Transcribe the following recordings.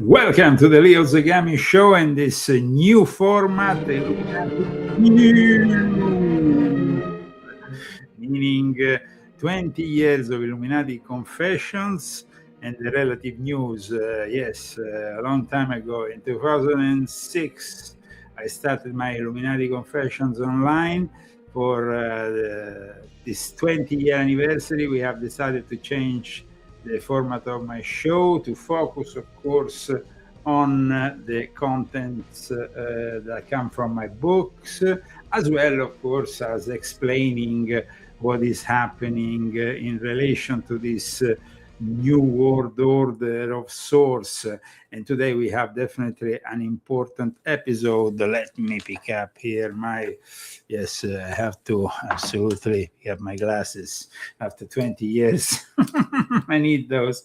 Welcome to the Leo Zagami Show and this new format, meaning 20 years of Illuminati confessions and the relative news. A long time ago, in 2006, I started my Illuminati confessions online. For this 20-year anniversary, we have decided to change the format of my show to focus, of course, on the contents that come from my books, as well, of course, as explaining what is happening in relation to this new world order of sorts. And today we have definitely an important episode. Let me pick up here I have to absolutely get my glasses after 20 years. I need those.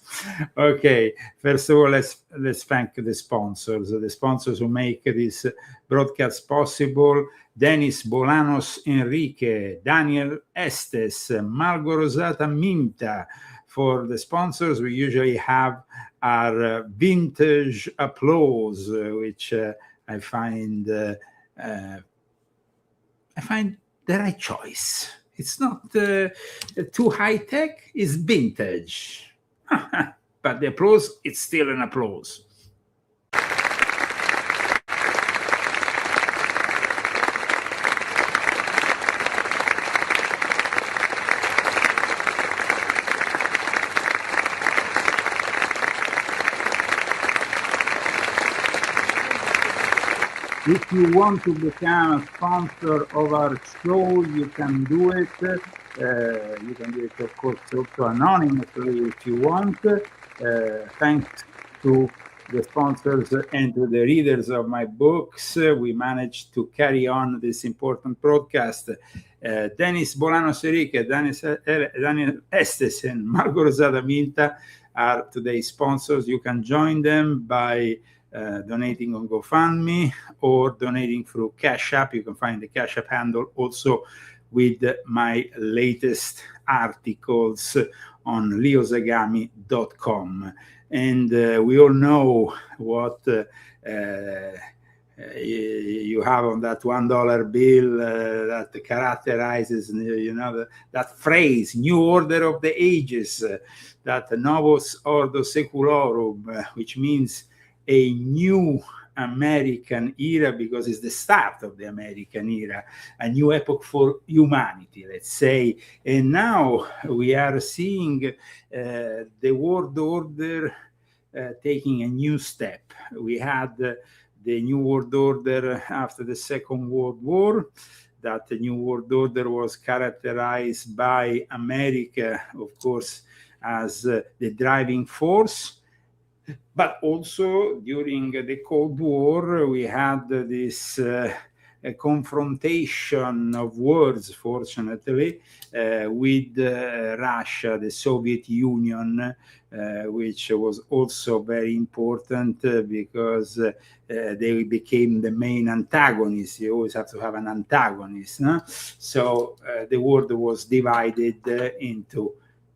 Okay, first of all, let's thank the sponsors who make this broadcast possible. Dennis Bolanos Enrique, Daniel Estes, Margo Rosata Minta. For the sponsors, we usually have our vintage applause, which I find the right choice. It's not too high tech; it's vintage, but the applause, it's still an applause. If you want to become a sponsor of our show, you can do it. You can do it, of course, also anonymously if you want. Thanks to the sponsors and to the readers of my books, we managed to carry on this important broadcast. Dennis Bolanos Enrique, Daniel Estes, and Margo Rosada Minta are today's sponsors. You can join them by donating on GoFundMe or donating through Cash App. You can find the Cash App handle also with my latest articles on leozagami.com. And we all know what you have on that $1 bill that characterizes, that phrase, New Order of the Ages, that Novus Ordo Secularum, which means a new American era, because it's the start of the American era, a new epoch for humanity, let's say. And now we are seeing the world order taking a new step. We had the New World Order after the Second World War. That the New World Order was characterized by America, of course, as the driving force. But also during the Cold War, we had this confrontation of words, fortunately, with Russia, the Soviet Union, which was also very important because they became the main antagonists. You always have to have an antagonist. No? So the world was divided into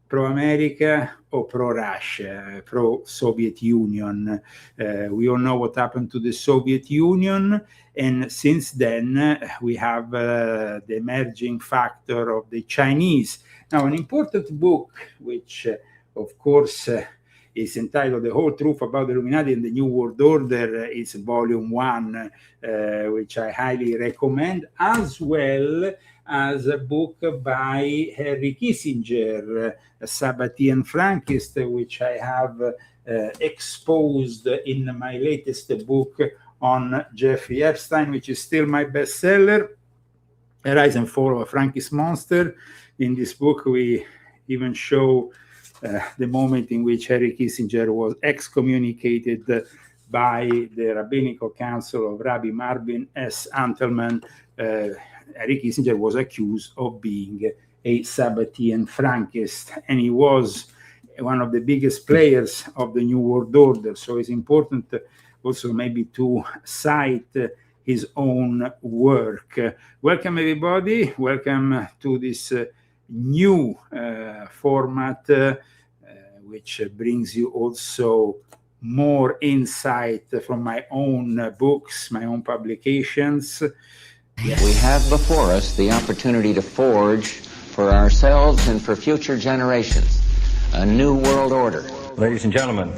pro-America or pro-Russia, pro-Soviet Union. We all know what happened to the Soviet Union. And since then, we have the emerging factor of the Chinese. Now, an important book, which, of course, is entitled The Whole Truth About the Illuminati and the New World Order, is Volume 1, which I highly recommend, as well as a book by Henry Kissinger, a Sabbatean Frankist, which I have exposed in my latest book on Jeffrey Epstein, which is still my bestseller, A Rise and Fall of a Frankist Monster. In this book, we even show the moment in which Henry Kissinger was excommunicated by the Rabbinical Council of Rabbi Marvin S. Antelman. Henry Kissinger was accused of being a Sabbatean Frankist, and he was one of the biggest players of the New World Order. So it's important also maybe to cite his own work. Welcome, everybody. Welcome to this new format, which brings you also more insight from my own books, my own publications. Yes. We have before us the opportunity to forge for ourselves and for future generations a new world order. Ladies and gentlemen,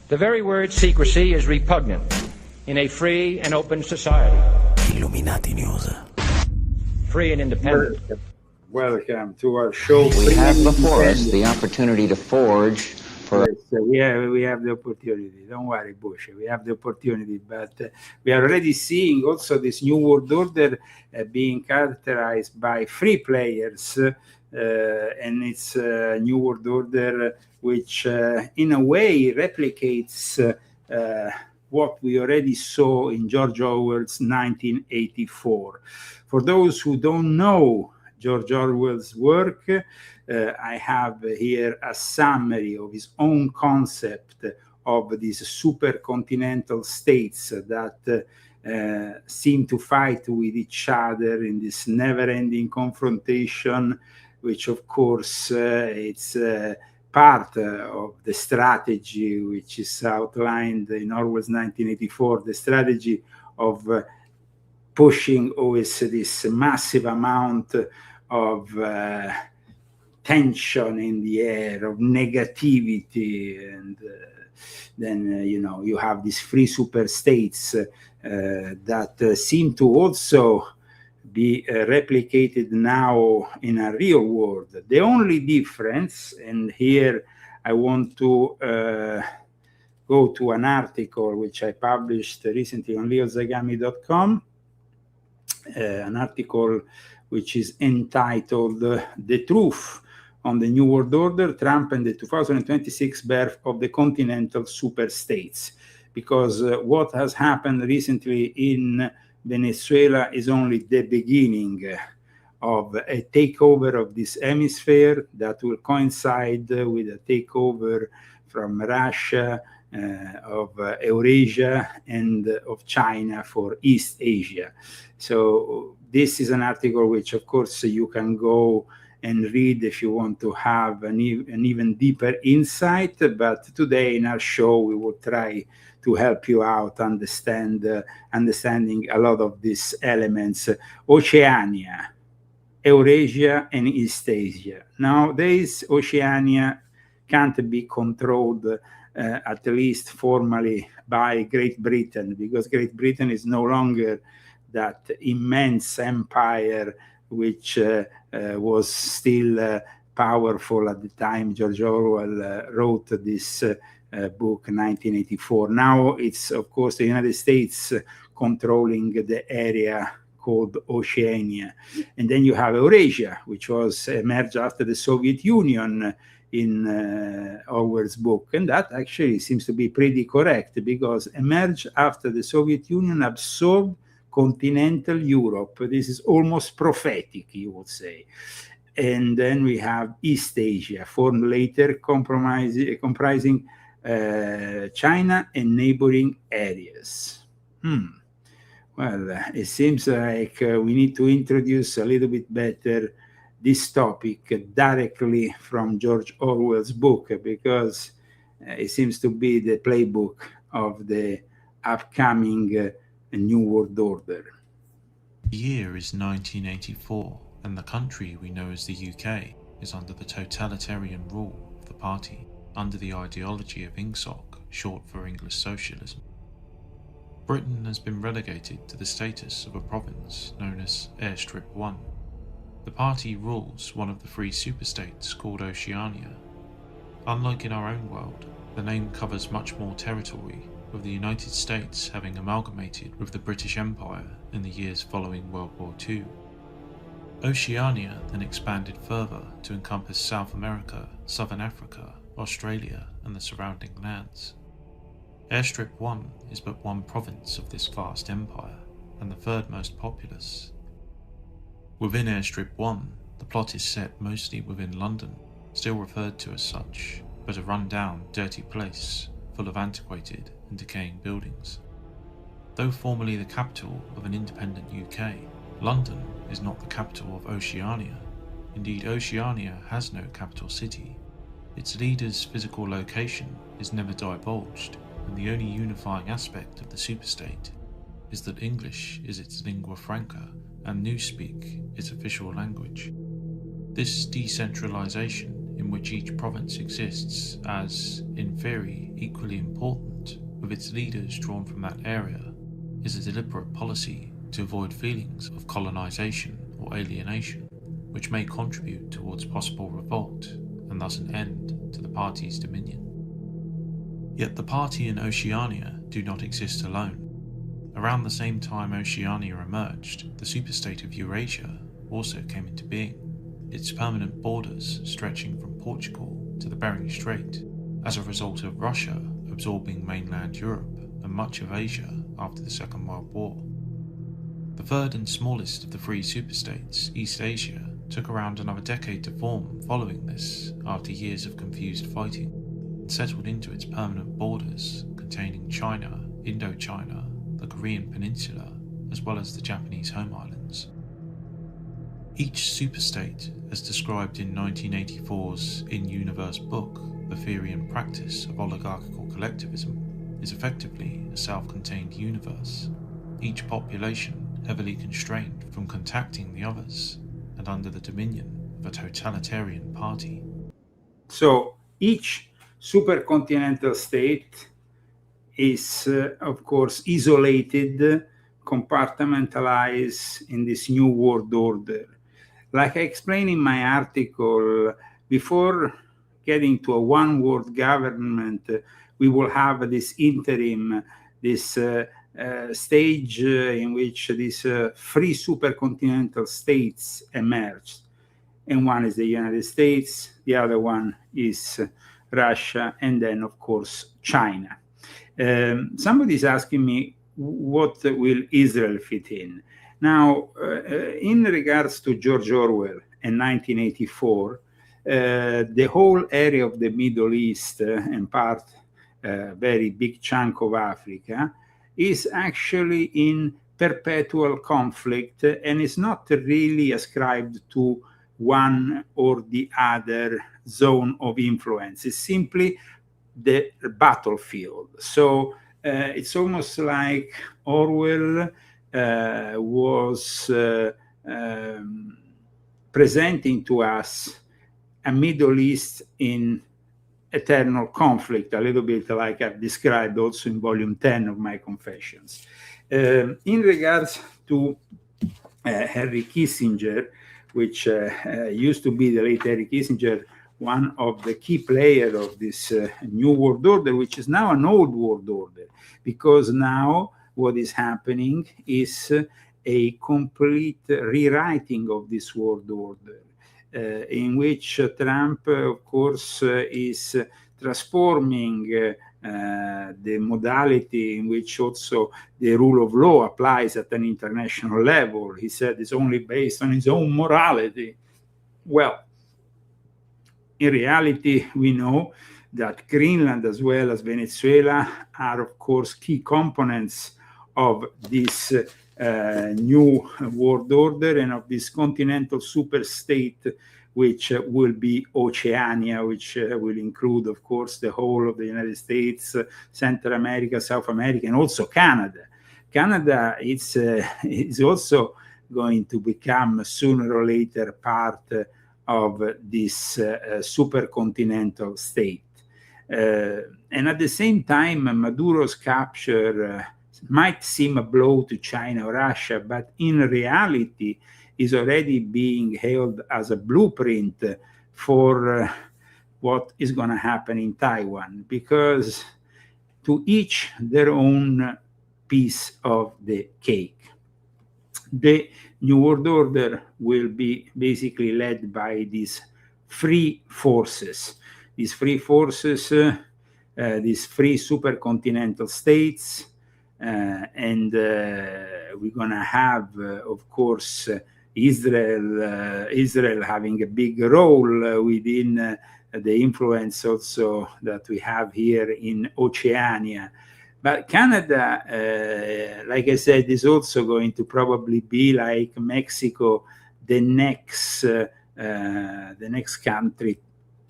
the very word secrecy is repugnant in a free and open society. Illuminati News. Free and independent. Welcome to our show. We have before us the opportunity to forge for... Yes, we have the opportunity. Don't worry, Bush. We have the opportunity, but we are already seeing also this new world order being characterized by free players, and it's a new world order which in a way replicates what we already saw in George Orwell's 1984. For those who don't know George Orwell's work, I have here a summary of his own concept of these supercontinental states that seem to fight with each other in this never-ending confrontation, which of course it's part of the strategy which is outlined in Orwell's 1984, the strategy of pushing always this massive amount of tension in the air, of negativity, and then you have these free super states that seem to also be replicated now in a real world. The only difference, and here I want to go to an article which I published recently on leozagami.com, an article which is entitled The Truth on the New World Order, Trump and the 2026 Birth of the Continental Superstates. Because what has happened recently in Venezuela is only the beginning of a takeover of this hemisphere that will coincide with a takeover from Russia, of Eurasia, and of China for East Asia. So this is an article which, of course, you can go and read if you want to have an even deeper insight. But today in our show, we will try to help you out understanding a lot of these elements. Oceania, Eurasia, and East Asia. Nowadays, Oceania can't be controlled, at least formally, by Great Britain, because Great Britain is no longer that immense empire which was still powerful at the time George Orwell wrote this book, 1984. Now it's, of course, the United States controlling the area called Oceania. And then you have Eurasia, which was emerged after the Soviet Union in Orwell's book. And that actually seems to be pretty correct, because emerged after the Soviet Union absorbed continental Europe. This is almost prophetic, you would say. And then we have East Asia, formed later, comprising China and neighboring areas. Well, it seems like we need to introduce a little bit better this topic directly from George Orwell's book, because it seems to be the playbook of the upcoming New World Order. The year is 1984, and the country we know as the UK is under the totalitarian rule of the party, under the ideology of INGSOC, short for English Socialism. Britain has been relegated to the status of a province known as Airstrip 1. The party rules one of the free superstates called Oceania. Unlike in our own world, the name covers much more territory, with the United States having amalgamated with the British Empire in the years following World War II. Oceania then expanded further to encompass South America, Southern Africa, Australia, and the surrounding lands. Airstrip 1 is but one province of this vast empire, and the third most populous. Within Airstrip 1, the plot is set mostly within London, still referred to as such, but a run-down, dirty place, full of antiquated and decaying buildings. Though formerly the capital of an independent UK, London is not the capital of Oceania. Indeed, Oceania has no capital city. Its leader's physical location is never divulged, and the only unifying aspect of the superstate is that English is its lingua franca and Newspeak its official language. This decentralization, in which each province exists as, in theory, equally important, with its leaders drawn from that area, is a deliberate policy to avoid feelings of colonization or alienation, which may contribute towards possible revolt and thus an end to the party's dominion. Yet the party and Oceania do not exist alone. Around the same time Oceania emerged, the superstate of Eurasia also came into being, its permanent borders stretching from Portugal to the Bering Strait, as a result of Russia absorbing mainland Europe and much of Asia after the Second World War. The third and smallest of the three superstates, East Asia, took around another decade to form following this, after years of confused fighting, and settled into its permanent borders containing China, Indochina, the Korean Peninsula, as well as the Japanese home islands. Each superstate, as described in 1984's in-universe book, The Theory and Practice of Oligarchical Collectivism, is effectively a self-contained universe, each population heavily constrained from contacting the others, and under the dominion of a totalitarian party. So each supercontinental state is, of course, isolated, compartmentalized in this new world order. Like I explained in my article, before getting to a one world government, we will have this interim, this stage in which these three supercontinental states emerged. And one is the United States, the other one is Russia, and then, of course, China. Somebody is asking me, what will Israel fit in? Now, in regards to George Orwell in 1984, the whole area of the Middle East and part, very big chunk of Africa, is actually in perpetual conflict and is not really ascribed to one or the other zone of influence. It's simply the battlefield. So it's almost like Orwell was presenting to us a Middle East in eternal conflict, a little bit like I've described also in volume 10 of my Confessions. In regards to Henry Kissinger, which used to be the late Henry Kissinger, one of the key players of this new world order, which is now an old world order, because now what is happening is a complete rewriting of this world order, in which Trump, of course, is transforming the modality in which also the rule of law applies at an international level. He said it's only based on his own morality. Well, in reality, we know that Greenland as well as Venezuela are, of course, key components of this new world order and of this continental superstate, which will be Oceania, which will include, of course, the whole of the United States, Central America, South America, and also Canada. Canada is also going to become sooner or later part of this supercontinental state. And at the same time, Maduro's capture might seem a blow to China or Russia, but in reality is already being held as a blueprint for what is going to happen in Taiwan, because to each their own piece of the cake. The New World Order will be basically led by these free forces. These free forces, these free supercontinental states, and we're going to have, of course, Israel having a big role within the influence also that we have here in Oceania. But Canada, like I said, is also going to probably be like Mexico, the next country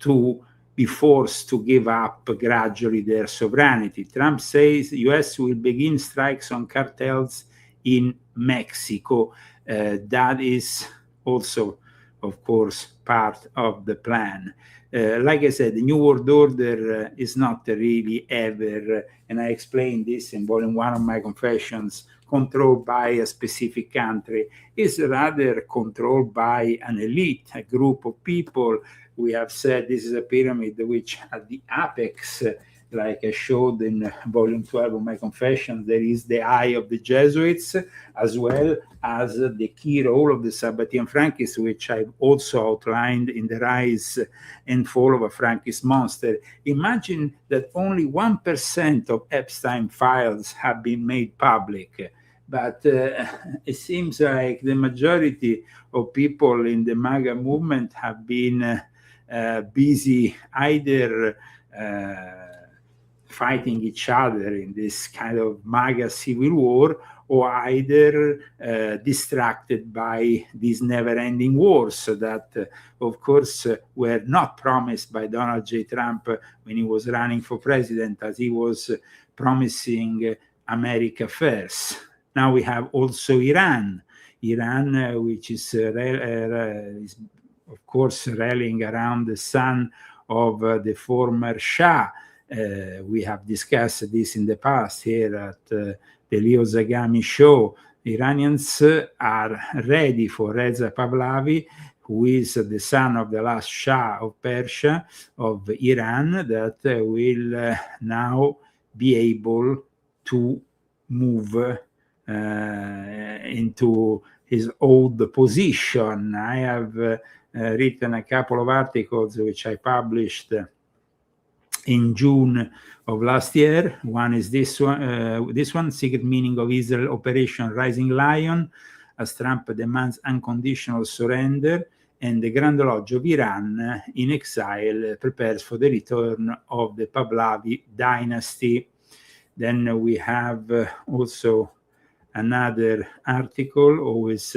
to be forced to give up gradually their sovereignty. Trump says the US will begin strikes on cartels in Mexico. That is also, of course, part of the plan. Like I said, the New World Order is not really ever, and I explained this in volume 1 of my Confessions, controlled by a specific country. It's rather controlled by an elite, a group of people. We have said this is a pyramid which at the apex, like I showed in volume 12 of my Confessions, there is the eye of the Jesuits, as well as the key role of the Sabbatean Frankists, which I've also outlined in The Rise and Fall of a Frankist Monster. Imagine that only 1% of Epstein files have been made public. But it seems like the majority of people in the MAGA movement have been busy either fighting each other in this kind of MAGA civil war, or either distracted by these never-ending wars that, of course, were not promised by Donald J. Trump when he was running for president, as he was promising America first. Now we have also Iran, which is, of course, rallying around the son of the former Shah. We have discussed this in the past here at the Leo Zagami show. The Iranians are ready for Reza Pahlavi, who is the son of the last Shah of Persia, of Iran, that will now be able to move into his old position. I have written a couple of articles which I published in June of last year. One is this one, Secret Meaning of Israel Operation Rising Lion, as Trump demands unconditional surrender, and the Grand Lodge of Iran in exile prepares for the return of the Pahlavi dynasty. Then we have also another article, always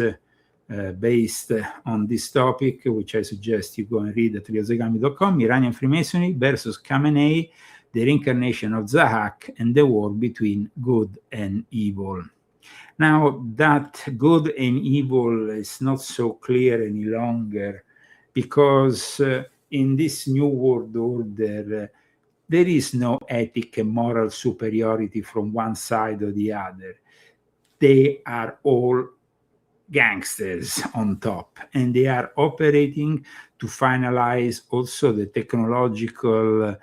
based on this topic, which I suggest you go and read at riozagami.com, Iranian Freemasonry versus Khamenei, the reincarnation of Zahak and the war between good and evil. Now, that good and evil is not so clear any longer, because in this new world order, there is no ethic and moral superiority from one side or the other. They are all gangsters on top, and they are operating to finalize also the technological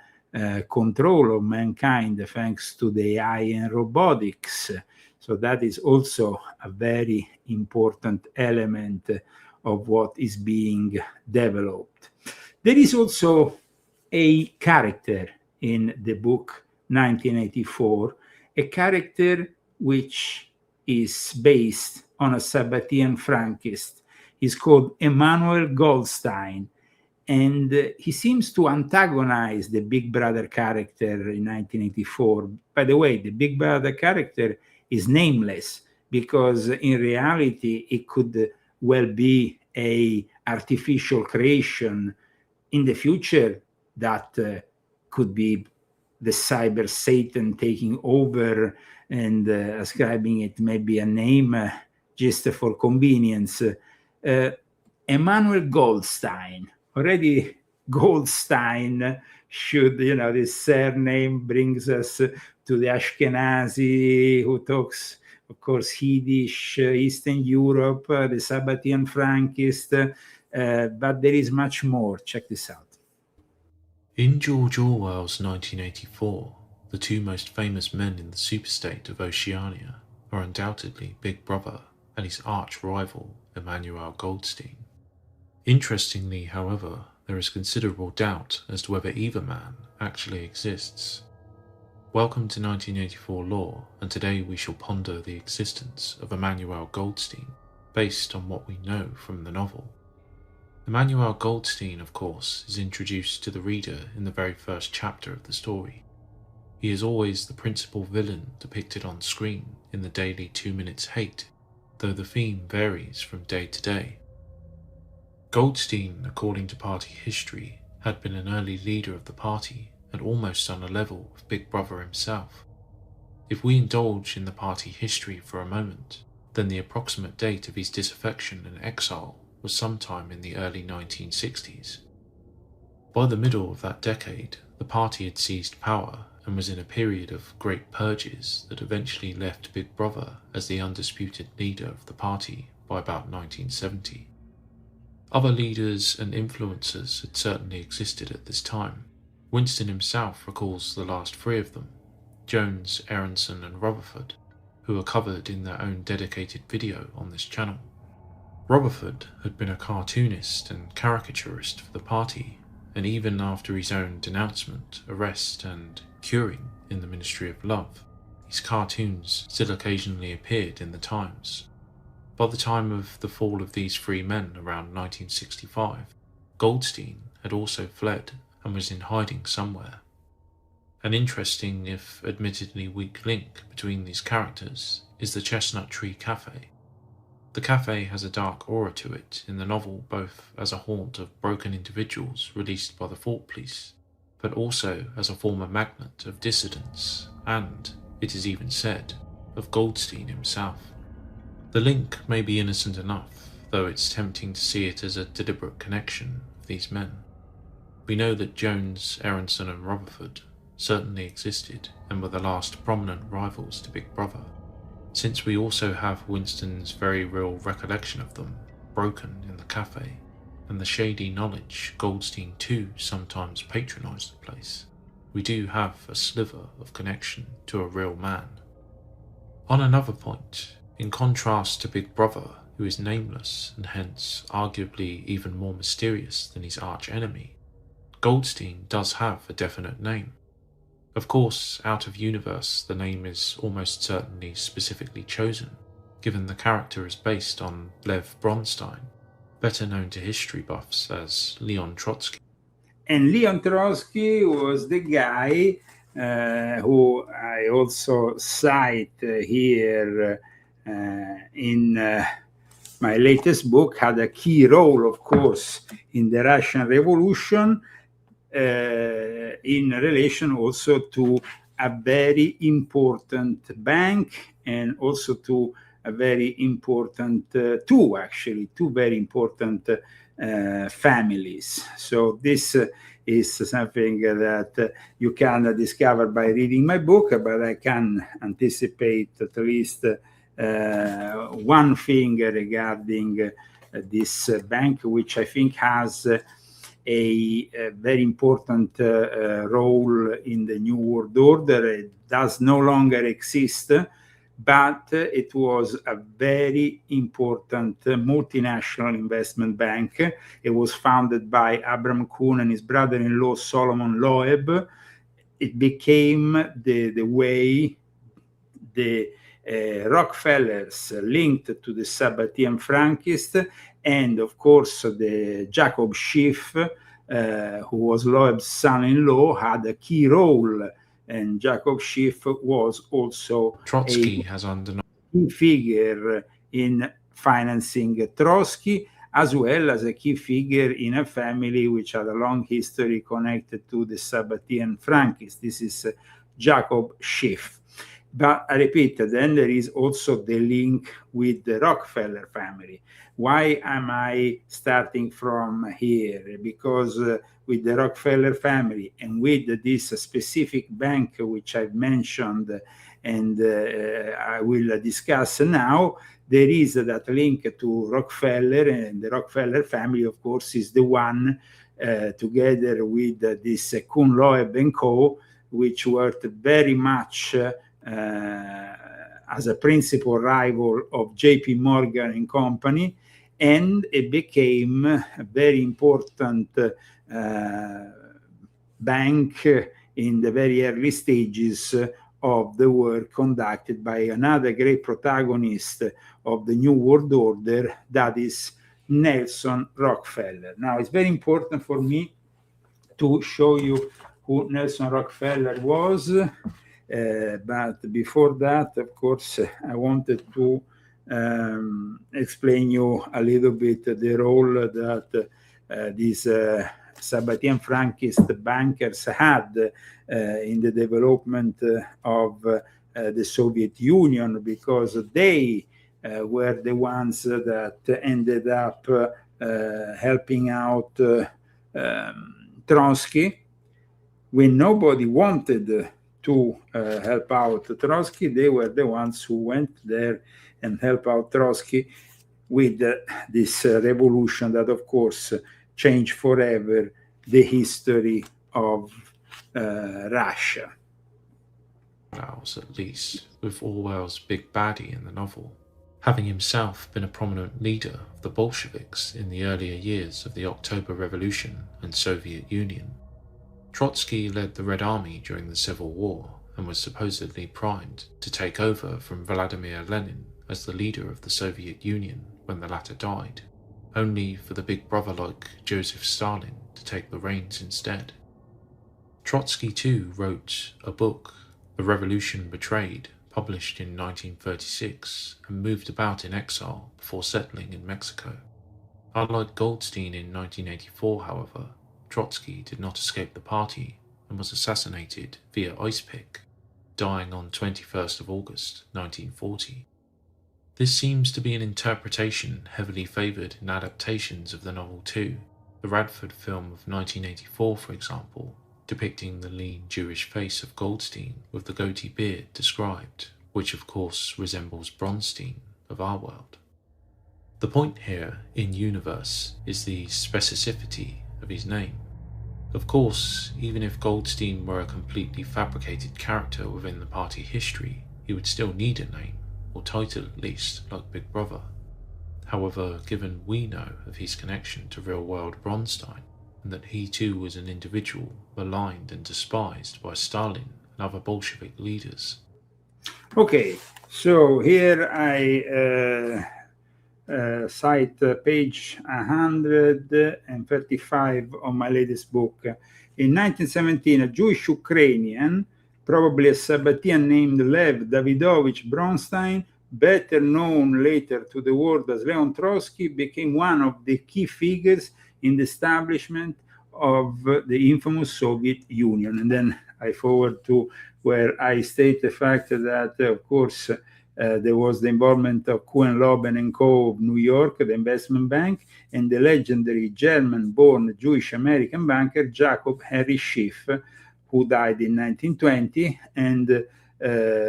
control of mankind thanks to the AI and robotics. So that is also a very important element of what is being developed. There is also a character in the book 1984, a character which is based on a Sabbatean Frankist. is called Emanuel Goldstein. And he seems to antagonize the Big Brother character in 1984. By the way, the Big Brother character is nameless because in reality it could well be a artificial creation in the future that could be the cyber Satan taking over and ascribing it maybe a name just for convenience. Emanuel Goldstein. Already Goldstein should, this surname brings us to the Ashkenazi who talks, of course, Yiddish, Eastern Europe, the Sabbatean Frankist, but there is much more. Check this out. In George Orwell's 1984, the two most famous men in the superstate of Oceania are undoubtedly Big Brother and his arch-rival Emanuel Goldstein. Interestingly, however, there is considerable doubt as to whether either man actually exists. Welcome to 1984 Lore, and today we shall ponder the existence of Emanuel Goldstein, based on what we know from the novel. Emanuel Goldstein, of course, is introduced to the reader in the very first chapter of the story. He is always the principal villain depicted on screen in the daily 2 Minutes Hate, though the theme varies from day to day. Goldstein, according to party history, had been an early leader of the party and almost on a level with Big Brother himself. If we indulge in the party history for a moment, then the approximate date of his disaffection and exile was sometime in the early 1960s. By the middle of that decade, the party had seized power and was in a period of great purges that eventually left Big Brother as the undisputed leader of the party by about 1970. Other leaders and influencers had certainly existed at this time. Winston himself recalls the last three of them, Jones, Aronson and Rutherford, who are covered in their own dedicated video on this channel. Rutherford had been a cartoonist and caricaturist for the party, and even after his own denouncement, arrest and curing in the Ministry of Love, his cartoons still occasionally appeared in the Times. By the time of the fall of these three men around 1965, Goldstein had also fled and was in hiding somewhere. An interesting, if admittedly weak link between these characters is the Chestnut Tree Cafe. The cafe has a dark aura to it in the novel, both as a haunt of broken individuals released by the Thought Police, but also as a former magnet of dissidents and, it is even said, of Goldstein himself. The link may be innocent enough, though it's tempting to see it as a deliberate connection of these men. We know that Jones, Aronson and Rutherford certainly existed and were the last prominent rivals to Big Brother, since we also have Winston's very real recollection of them broken in the cafe, and the shady knowledge Goldstein too sometimes patronised the place. We do have a sliver of connection to a real man. On another point, in contrast to Big Brother, who is nameless and hence arguably even more mysterious than his arch-enemy, Goldstein does have a definite name. Of course, out of universe, the name is almost certainly specifically chosen, given the character is based on Lev Bronstein, better known to history buffs as Leon Trotsky. And Leon Trotsky was the guy who I also cite here in my latest book, had a key role, of course, in the Russian Revolution, in relation also to a very important bank and also to a very important, two very important families. So this is something that you can discover by reading my book, but I can anticipate at least one thing regarding this bank, which I think has a very important role in the New World Order. It does no longer exist, but it was a very important multinational investment bank. It was founded by Abraham Kuhn and his brother-in-law Solomon Loeb. It became the way the Rockefellers linked to the Sabbatean Frankists and of course the Jacob Schiff, who was Loeb's son-in-law, had a key role, and Jacob Schiff was also Trotsky has undenied key figure in financing Trotsky, as well as a key figure in a family which had a long history connected to the Sabbatean Frankists. This is Jacob Schiff. But I repeat, then there is also the link with the Rockefeller family. Why am I starting from here? Because with the Rockefeller family and with this specific bank which I've mentioned and I will discuss now, there is that link to Rockefeller, and the Rockefeller family, of course, is the one, together with this Kuhn Loeb and Co., which worked very much as a principal rival of JP Morgan and Company, and it became a very important bank in the very early stages of the work conducted by another great protagonist of the New World Order, that is Nelson Rockefeller. Now, it's very important for me to show you who Nelson Rockefeller was, but before that, of course, I wanted to explain you a little bit the role that these Sabbatean Frankist bankers had in the development of the Soviet Union, because they were the ones that ended up helping out Trotsky when nobody wanted to help out Trotsky. They were the ones who went there and helped out Trotsky with this revolution that, of course, changed forever the history of Russia. Orwell's, at least, with Orwell's big baddie in the novel, having himself been a prominent leader of the Bolsheviks in the earlier years of the October Revolution and Soviet Union. Trotsky led the Red Army during the Civil War and was supposedly primed to take over from Vladimir Lenin as the leader of the Soviet Union when the latter died, only for the big brother-like Joseph Stalin to take the reins instead. Trotsky too wrote a book, The Revolution Betrayed, published in 1936, and moved about in exile before settling in Mexico. Unlike Goldstein in 1984, however, Trotsky did not escape the party and was assassinated via ice pick, dying on 21st of August 1940. This seems to be an interpretation heavily favoured in adaptations of the novel too, the Radford film of 1984 for example, depicting the lean Jewish face of Goldstein with the goatee beard described, which of course resembles Bronstein of our world. The point here, in universe, is the specificity of his name. Of course, even if Goldstein were a completely fabricated character within the party history, he would still need a name, or title at least, like Big Brother. However, given we know of his connection to real-world Bronstein, and that he too was an individual maligned and despised by Stalin and other Bolshevik leaders. Okay, so here I cite page 135 of my latest book. In 1917, a Jewish Ukrainian, probably a Sabbatean named Lev Davidovich Bronstein, better known later to the world as Leon Trotsky, became one of the key figures in the establishment of the infamous Soviet Union. And then I forward to where I state the fact that, of course, there was the involvement of Kuhn Loeb and Co. of New York, the investment bank, and the legendary German-born Jewish-American banker Jacob Henry Schiff, who died in 1920 and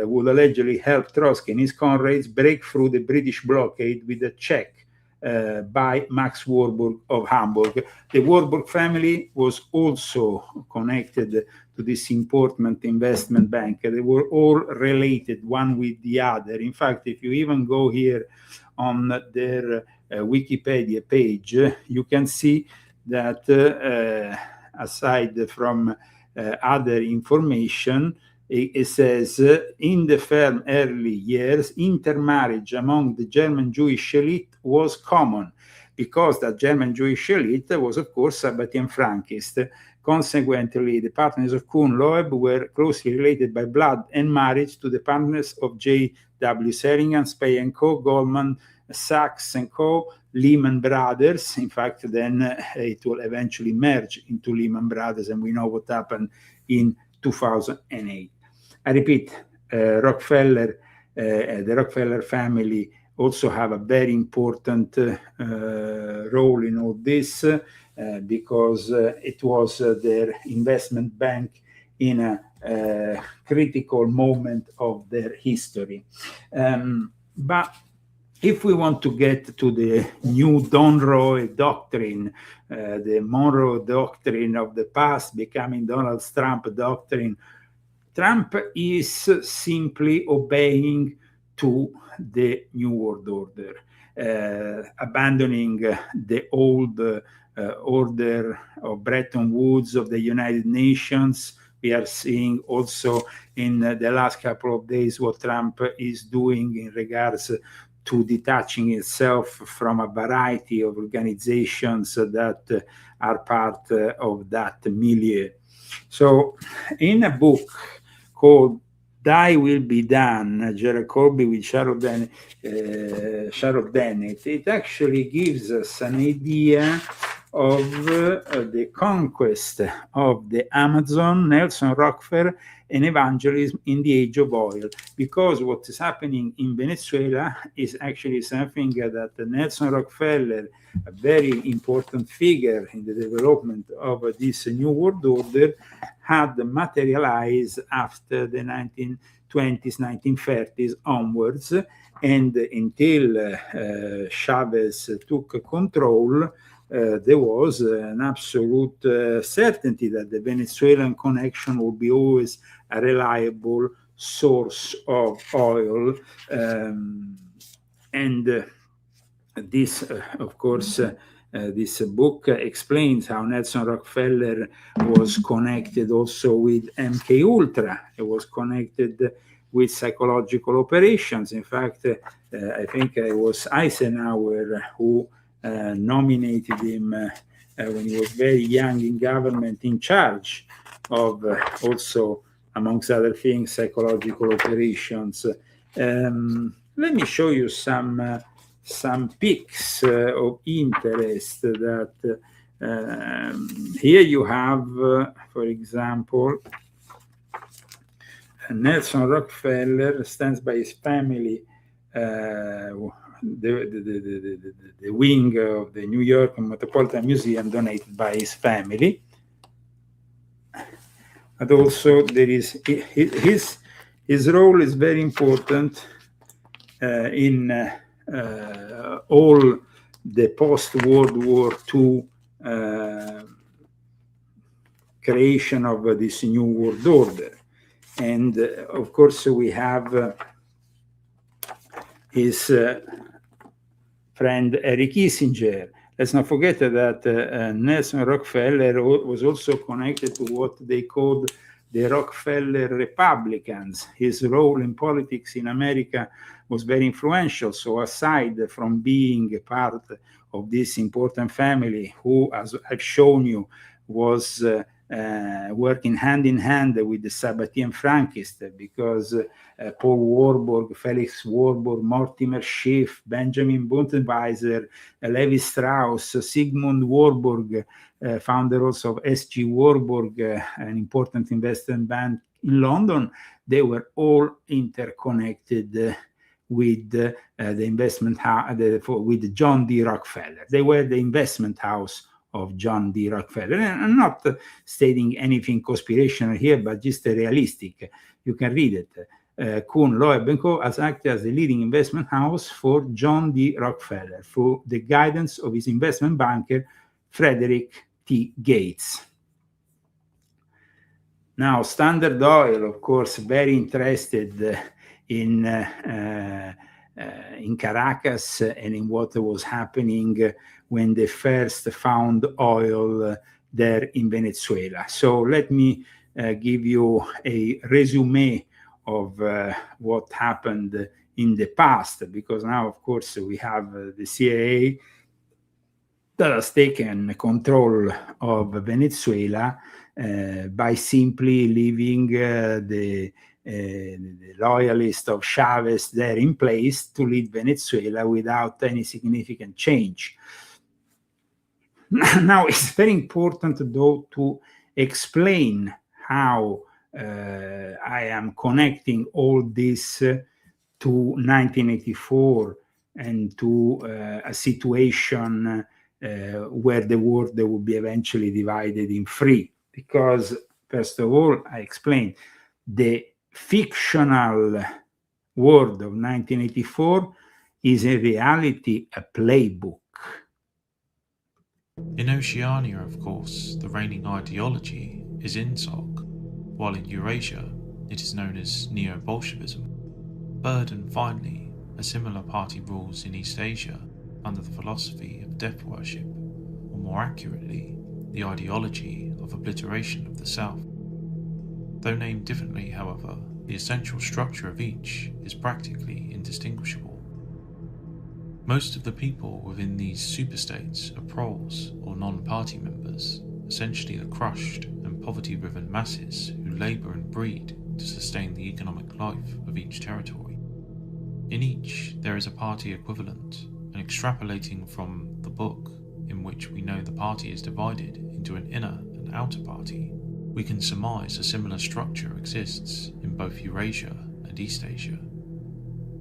would allegedly help Trotsky and his comrades break through the British blockade with a check by Max Warburg of Hamburg. The Warburg family was also connected to this important investment bank. They were all related, one with the other. In fact, if you even go here on their Wikipedia page, you can see that aside from other information, it says, in the firm early years, intermarriage among the German Jewish elite was common. because the German Jewish elite was, of course, Sabbatean Frankist. Consequently, the partners of Kuhn Loeb were closely related by blood and marriage to the partners of J.W. Seringan, Spey & Co., Goldman Sachs & Co., Lehman Brothers. In fact, then it will eventually merge into Lehman Brothers, and we know what happened in 2008. I repeat, the Rockefeller family also have a very important role in all this because it was their investment bank in a critical moment of their history. But if we want to get to the new Monroe doctrine, the Monroe doctrine of the past becoming Donald Trump doctrine, Trump is simply obeying to the New World Order, abandoning the old order of Bretton Woods of the United Nations. We are seeing also in the last couple of days what Trump is doing in regards to detaching itself from a variety of organizations that are part of that milieu. So in a book called Thy Will Be Done, Gerald Corby with Sharon Dennett, it actually gives us an idea of the conquest of the Amazon, Nelson Rockefeller, and evangelism in the age of oil. Because what is happening in Venezuela is actually something that Nelson Rockefeller, a very important figure in the development of this New World Order, had materialized after the 1920s, 1930s onwards, and until Chavez took control, there was an absolute certainty that the Venezuelan connection will be always a reliable source of oil. And this, of course, this book explains how Nelson Rockefeller was connected also with MK Ultra. It was connected with psychological operations. In fact, I think it was Eisenhower who nominated him when he was very young in government, in charge of also, amongst other things, psychological operations. Let me show you some pics of interest that here you have, for example, Nelson Rockefeller stands by his family, the wing of the New York Metropolitan Museum donated by his family. But also there is his role is very important in all the post-World War II creation of this New World Order. And of course we have his friend Henry Kissinger. Let's not forget that Nelson Rockefeller was also connected to what they called the Rockefeller Republicans. His role in politics in America was very influential. So aside from being a part of this important family, who, as I've shown you, was working hand in hand with the Sabbatean Frankists, because Paul Warburg, Felix Warburg, Mortimer Schiff, Benjamin Buntenweiser, Levi Strauss, Sigmund Warburg, founder also of S.G. Warburg, an important investment bank in London, they were all interconnected with the investment house, with John D. Rockefeller. They were the investment house of John D. Rockefeller. And I'm not stating anything conspirational here, but just realistic. You can read it. Kuhn, Loeb & Co. has acted as the leading investment house for John D. Rockefeller through the guidance of his investment banker, Frederick T. Gates. Now, Standard Oil, of course, very interested in Caracas and in what was happening when they first found oil there in Venezuela. So let me give you a resume of what happened in the past, because now, of course, we have the CIA that has taken control of Venezuela by simply leaving the loyalists of Chavez there in place to lead Venezuela without any significant change. Now, it's very important, though, to explain how I am connecting all this to 1984 and to a situation where the world will be eventually divided in three. Because, first of all, I explained the fictional world of 1984 is in reality a playbook. In Oceania, of course, the reigning ideology is INSOC, while in Eurasia it is known as Neo-Bolshevism. Third and finally, a similar party rules in East Asia under the philosophy of death worship, or more accurately, the ideology of obliteration of the South. Though named differently, however, the essential structure of each is practically indistinguishable. Most of the people within these superstates are proles or non-party members, essentially the crushed and poverty-riven masses who labour and breed to sustain the economic life of each territory. In each, there is a party equivalent, and extrapolating from the book, in which we know the party is divided into an inner and outer party, we can surmise a similar structure exists in both Eurasia and East Asia.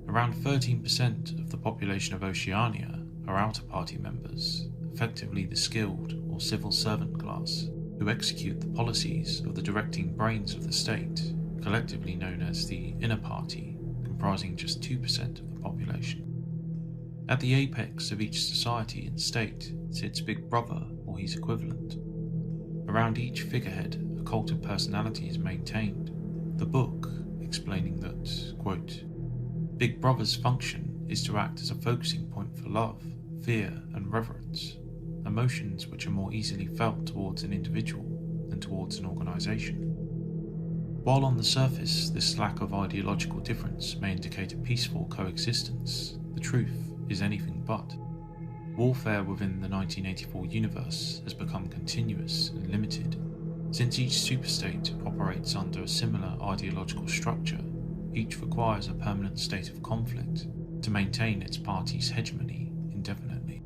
Around 13% of the population of Oceania are outer party members, effectively the skilled or civil servant class, who execute the policies of the directing brains of the state, collectively known as the inner party, comprising just 2% of the population. At the apex of each society and state sits Big Brother or his equivalent. Around each figurehead, a cult of personality is maintained, the book explaining that, quote, Big Brother's function is to act as a focusing point for love, fear, and reverence, emotions which are more easily felt towards an individual than towards an organization. While on the surface this lack of ideological difference may indicate a peaceful coexistence, the truth is anything but. Warfare within the 1984 universe has become continuous and limited. Since each superstate operates under a similar ideological structure, each requires a permanent state of conflict to maintain its party's hegemony indefinitely.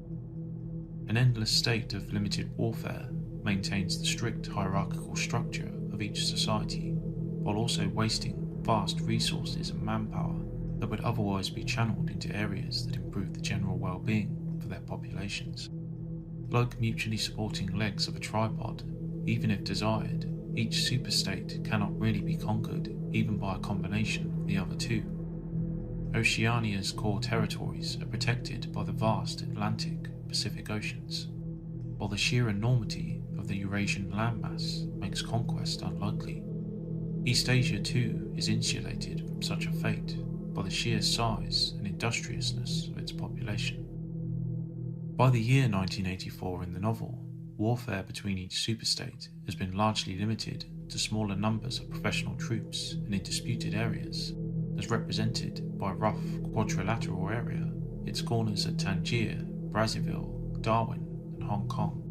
An endless state of limited warfare maintains the strict hierarchical structure of each society, while also wasting vast resources and manpower that would otherwise be channeled into areas that improve the general well-being for their populations. Like mutually supporting legs of a tripod, even if desired, each superstate cannot really be conquered even by a combination of the other two. Oceania's core territories are protected by the vast Atlantic Pacific Oceans, while the sheer enormity of the Eurasian landmass makes conquest unlikely. East Asia too is insulated from such a fate by the sheer size and industriousness of its population. By the year 1984 in the novel, warfare between each superstate has been largely limited to smaller numbers of professional troops and in disputed areas, as represented by a rough quadrilateral area, its corners at Tangier, Brazzaville, Darwin, and Hong Kong.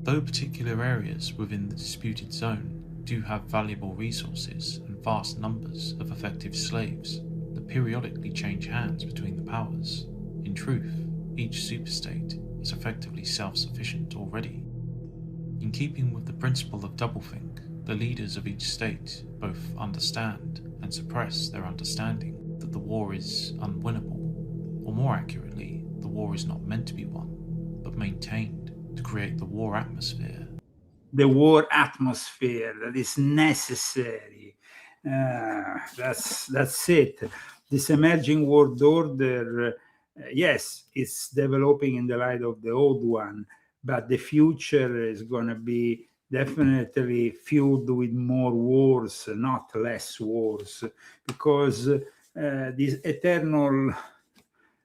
Though particular areas within the disputed zone do have valuable resources and vast numbers of effective slaves that periodically change hands between the powers, in truth, each superstate is effectively self-sufficient already. In keeping with the principle of doublethink, the leaders of each state both understand and suppress their understanding that the war is unwinnable, or more accurately, the war is not meant to be won, but maintained to create the war atmosphere. The war atmosphere that is necessary. That's it. This emerging world order, yes, it's developing in the light of the old one, but the future is going to be definitely filled with more wars, not less wars, because this eternal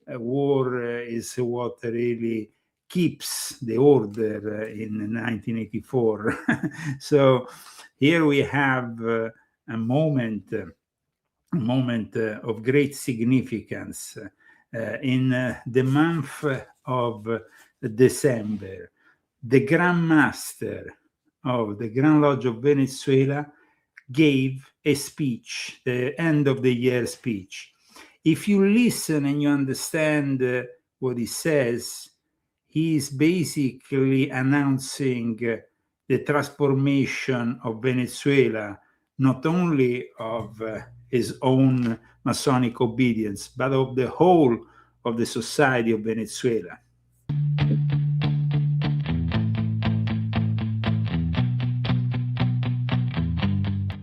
war is what really keeps the order in 1984. So here we have a moment of great significance. In the month of December, the Grand Master of the Grand Lodge of Venezuela gave a speech, the end of the year speech. If you listen and you understand what he says, he is basically announcing the transformation of Venezuela, not only of his own Masonic obedience, but of the whole of the society of Venezuela.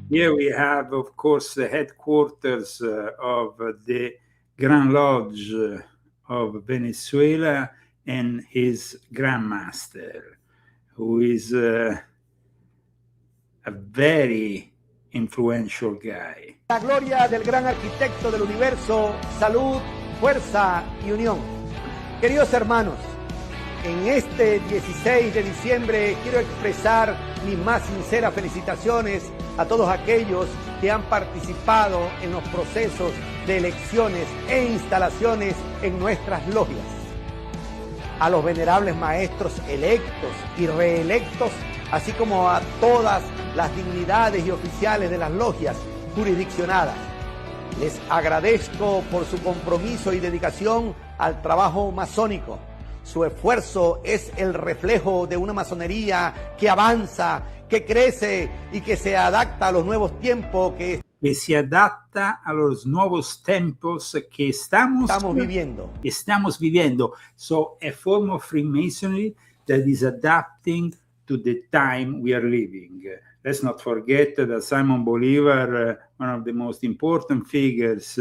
Here we have, of course, the headquarters of the Grand Lodge of Venezuela and his Grand Master, who is a very influential guy. La gloria del gran arquitecto del universo, salud, fuerza y unión. Queridos hermanos, en este 16 de diciembre quiero expresar mis más sinceras felicitaciones a todos aquellos que han participado en los procesos de elecciones e instalaciones en nuestras logias. A los venerables maestros electos y reelectos, así como a todas las dignidades y oficiales de las logias jurisdiccionadas. Les agradezco por su compromiso y dedicación al trabajo masónico. Su esfuerzo es el reflejo de una masonería que avanza, que crece y que se adapta a los nuevos tiempos que se adapta a los nuevos tiempos que estamos viviendo. So a form of Freemasonry that is adapting to the time we are living. Let's not forget that Simon Bolivar, one of the most important figures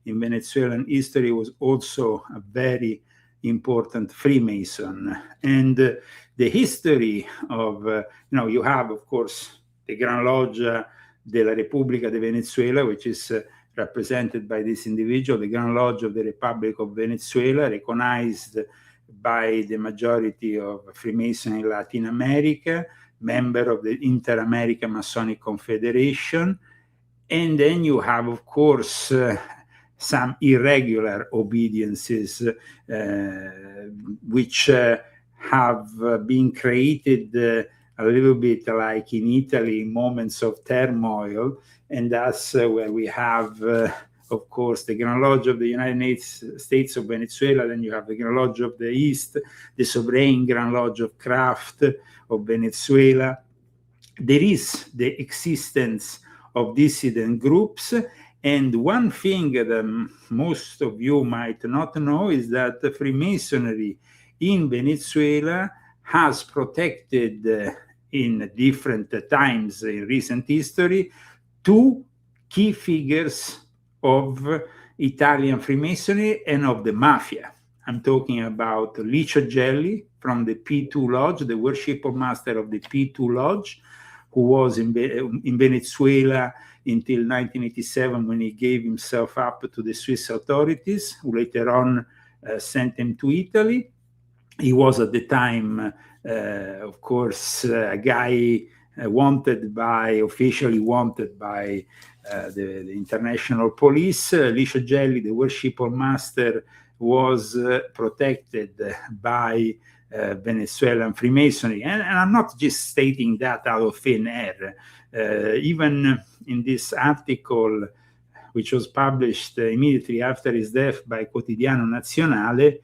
in Venezuelan history, was also a very important Freemason. And the history of, you have, of course, the Gran Loggia della Repubblica de Venezuela, which is represented by this individual, the Grand Lodge of the Republic of Venezuela, recognized by the majority of Freemasons in Latin America, member of the Inter-American Masonic Confederation. And then you have, of course, some irregular obediences, which have been created a little bit like in Italy, moments of turmoil. And that's where we have, of course, the Grand Lodge of the United States of Venezuela. Then you have the Grand Lodge of the East, the Sovereign Grand Lodge of Craft of Venezuela. There is the existence of dissident groups. And one thing that most of you might not know is that the Freemasonry in Venezuela has protected in different times in recent history two key figures of Italian Freemasonry and of the Mafia. I'm talking about Licio Gelli from the P2 Lodge, the worshipper master of the P2 Lodge, who was in Venezuela until 1987 when he gave himself up to the Swiss authorities, who later on sent him to Italy. He was at the time, of course, a guy officially wanted by the international police. Licio Gelli, the worshipper master, was protected by Venezuelan Freemasonry. And I'm not just stating that out of thin air. Even in this article, which was published immediately after his death by Quotidiano Nazionale,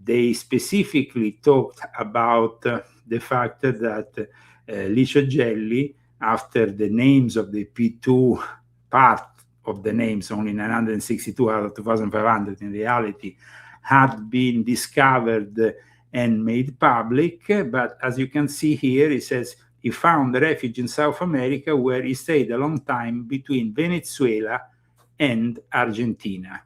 they specifically talked about the fact that Licio Gelli, after the names of the P2 part of the names, only 962 out of 2,500 in reality, had been discovered and made public. But as you can see here, it says he found refuge in South America, where he stayed a long time between Venezuela and Argentina.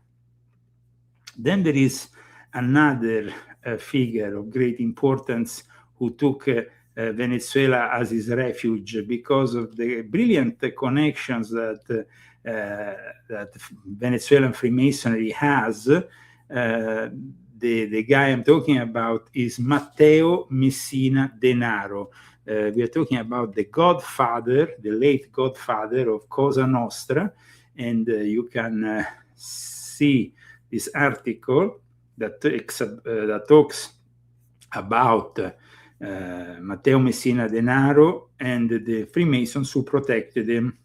Then there is another figure of great importance who took Venezuela as his refuge because of the brilliant connections that Venezuelan Freemasonry has. The guy I'm talking about is Matteo Messina Denaro. We are talking about the godfather, the late godfather of Cosa Nostra, and you can see this article that talks about Matteo Messina Denaro and the Freemasons who protected him.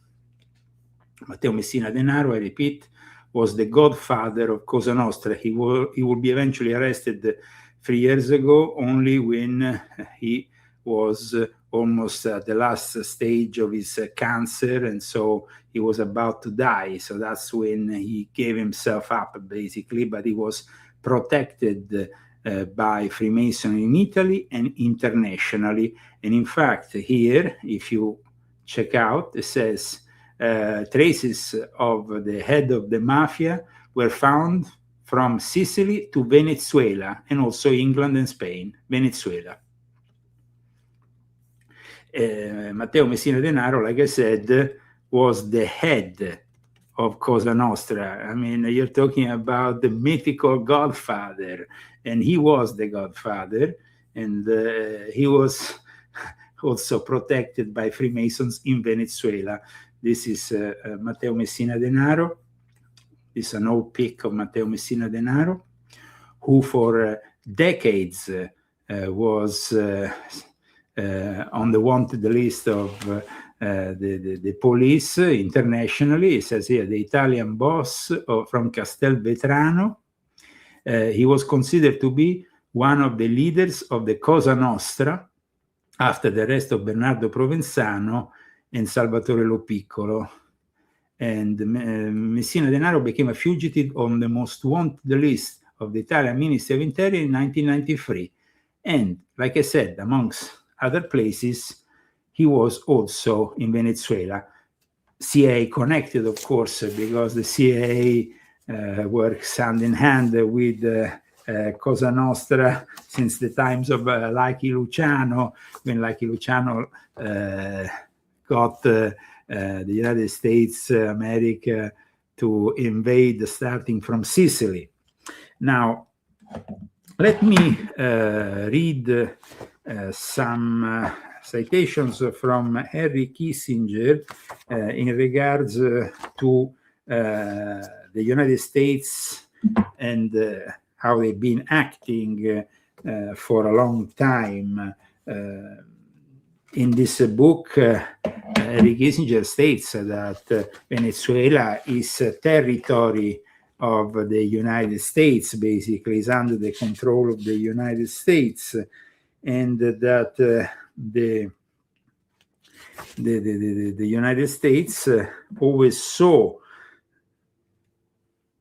Matteo Messina Denaro, I repeat, was the godfather of Cosa Nostra. He will be eventually arrested 3 years ago, only when he was almost at the last stage of his cancer, and so he was about to die. So that's when he gave himself up, basically, but he was protected by Freemasonry in Italy and internationally. And in fact, here, if you check out, it says traces of the head of the mafia were found from Sicily to Venezuela, and also England and Spain. Venezuela. Matteo Messina Denaro, like I said, was the head of Cosa Nostra. I mean, you're talking about the mythical godfather, and he was the godfather, and he was also protected by Freemasons in Venezuela. This is Matteo Messina Denaro. This is an old pic of Matteo Messina Denaro, who for decades was on the wanted list of the police internationally. It says here, the Italian boss from Castelvetrano. He was considered to be one of the leaders of the Cosa Nostra after the arrest of Bernardo Provenzano and Salvatore Lo Piccolo. And Messina Denaro became a fugitive on the most wanted list of the Italian Ministry of Interior in 1993. And like I said, amongst other places, he was also in Venezuela. CIA connected, of course, because the CIA works hand in hand with Cosa Nostra since the times of Lucky Luciano, when Lucky Luciano got the United States, America, to invade starting from Sicily. Now, let me read some citations from Henry Kissinger in regards to the United States and how they've been acting for a long time. In this book, Henry Kissinger states that Venezuela is a territory of the United States, basically, is under the control of the United States, and that the United States always saw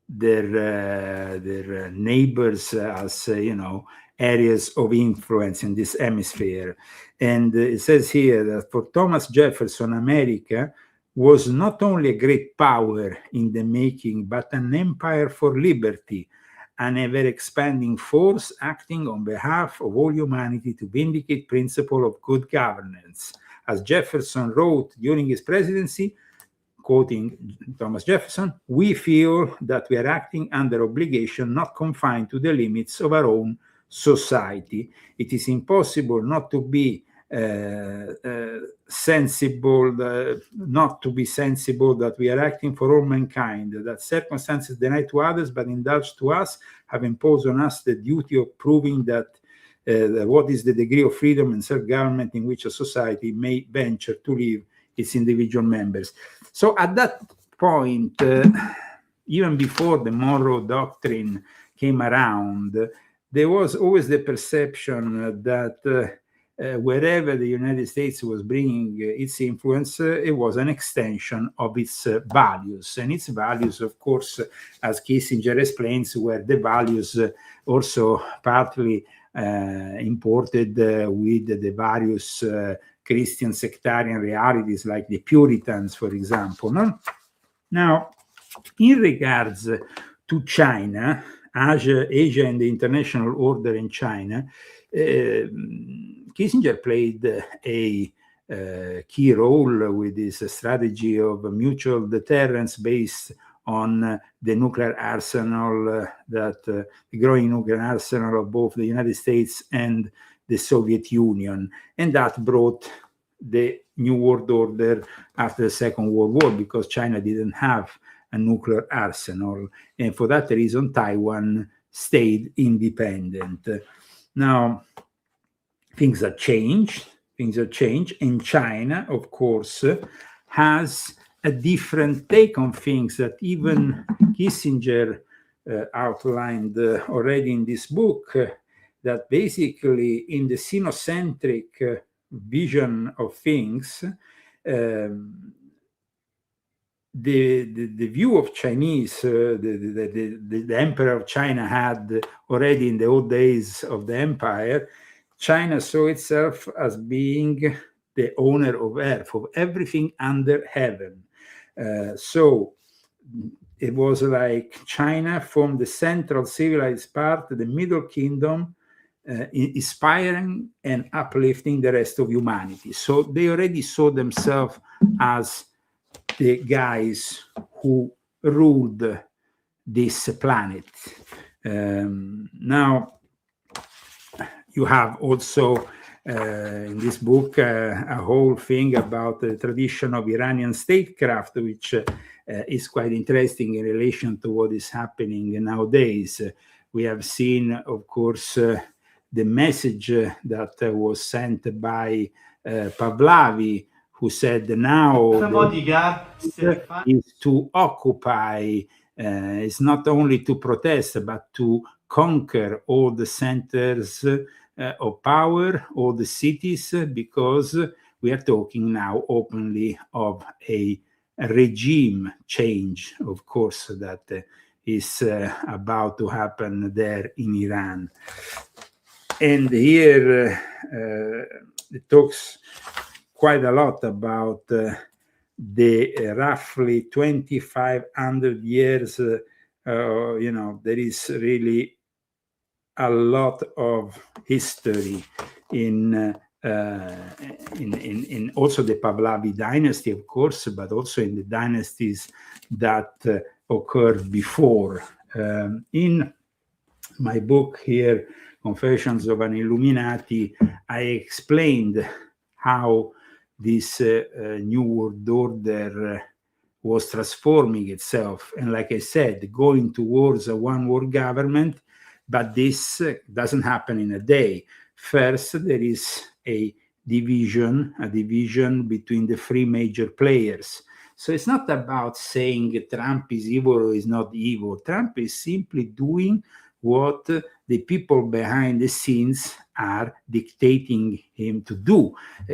their neighbors as areas of influence in this hemisphere. And it says here that for Thomas Jefferson, America was not only a great power in the making, but an empire for liberty, an ever-expanding force acting on behalf of all humanity to vindicate principle of good governance. As Jefferson wrote during his presidency, quoting Thomas Jefferson, "We feel that we are acting under obligation not confined to the limits of our own society. It is impossible not to be sensible that we are acting for all mankind, that circumstances denied to others but indulged to us have imposed on us the duty of proving that what is the degree of freedom and self-government in which a society may venture to live its individual members." So at that point, even before the Monroe Doctrine came around, there was always the perception that wherever the United States was bringing its influence, it was an extension of its values. And its values, of course, as Kissinger explains, were the values also partly imported with the various Christian sectarian realities, like the Puritans, for example. No? Now, in regards to China, Asia and the international order in China, Kissinger played a key role with his strategy of mutual deterrence based on the nuclear arsenal, the growing nuclear arsenal of both the United States and the Soviet Union. And that brought the New World Order after the Second World War, because China didn't have a nuclear arsenal. And for that reason, Taiwan stayed independent. Now, things have changed. And China, of course, has a different take on things that even Kissinger outlined already in this book, that basically in the sinocentric vision of things, the view of Chinese, the emperor of China had already in the old days of the empire, China saw itself as being the owner of earth, of everything under heaven. So it was like China formed the central civilized part, the middle kingdom, inspiring and uplifting the rest of humanity. So they already saw themselves as the guys who ruled this planet. Now, you have also in this book a whole thing about the tradition of Iranian statecraft, which is quite interesting in relation to what is happening nowadays. We have seen, of course, the message that was sent by Pahlavi, who said now is to occupy, is not only to protest, but to conquer all the centers of power, all the cities, because we are talking now openly of a regime change, of course, that is about to happen there in Iran. And here it talks quite a lot about the roughly 2,500 years. There is really a lot of history in also the Pahlavi dynasty, of course, but also in the dynasties that occurred before. In my book here, Confessions of an Illuminati, I explained how this new world order was transforming itself. And like I said, going towards a one world government, but this doesn't happen in a day. First, there is a division between the three major players. So it's not about saying Trump is evil or is not evil. Trump is simply doing what the people behind the scenes are dictating him to do.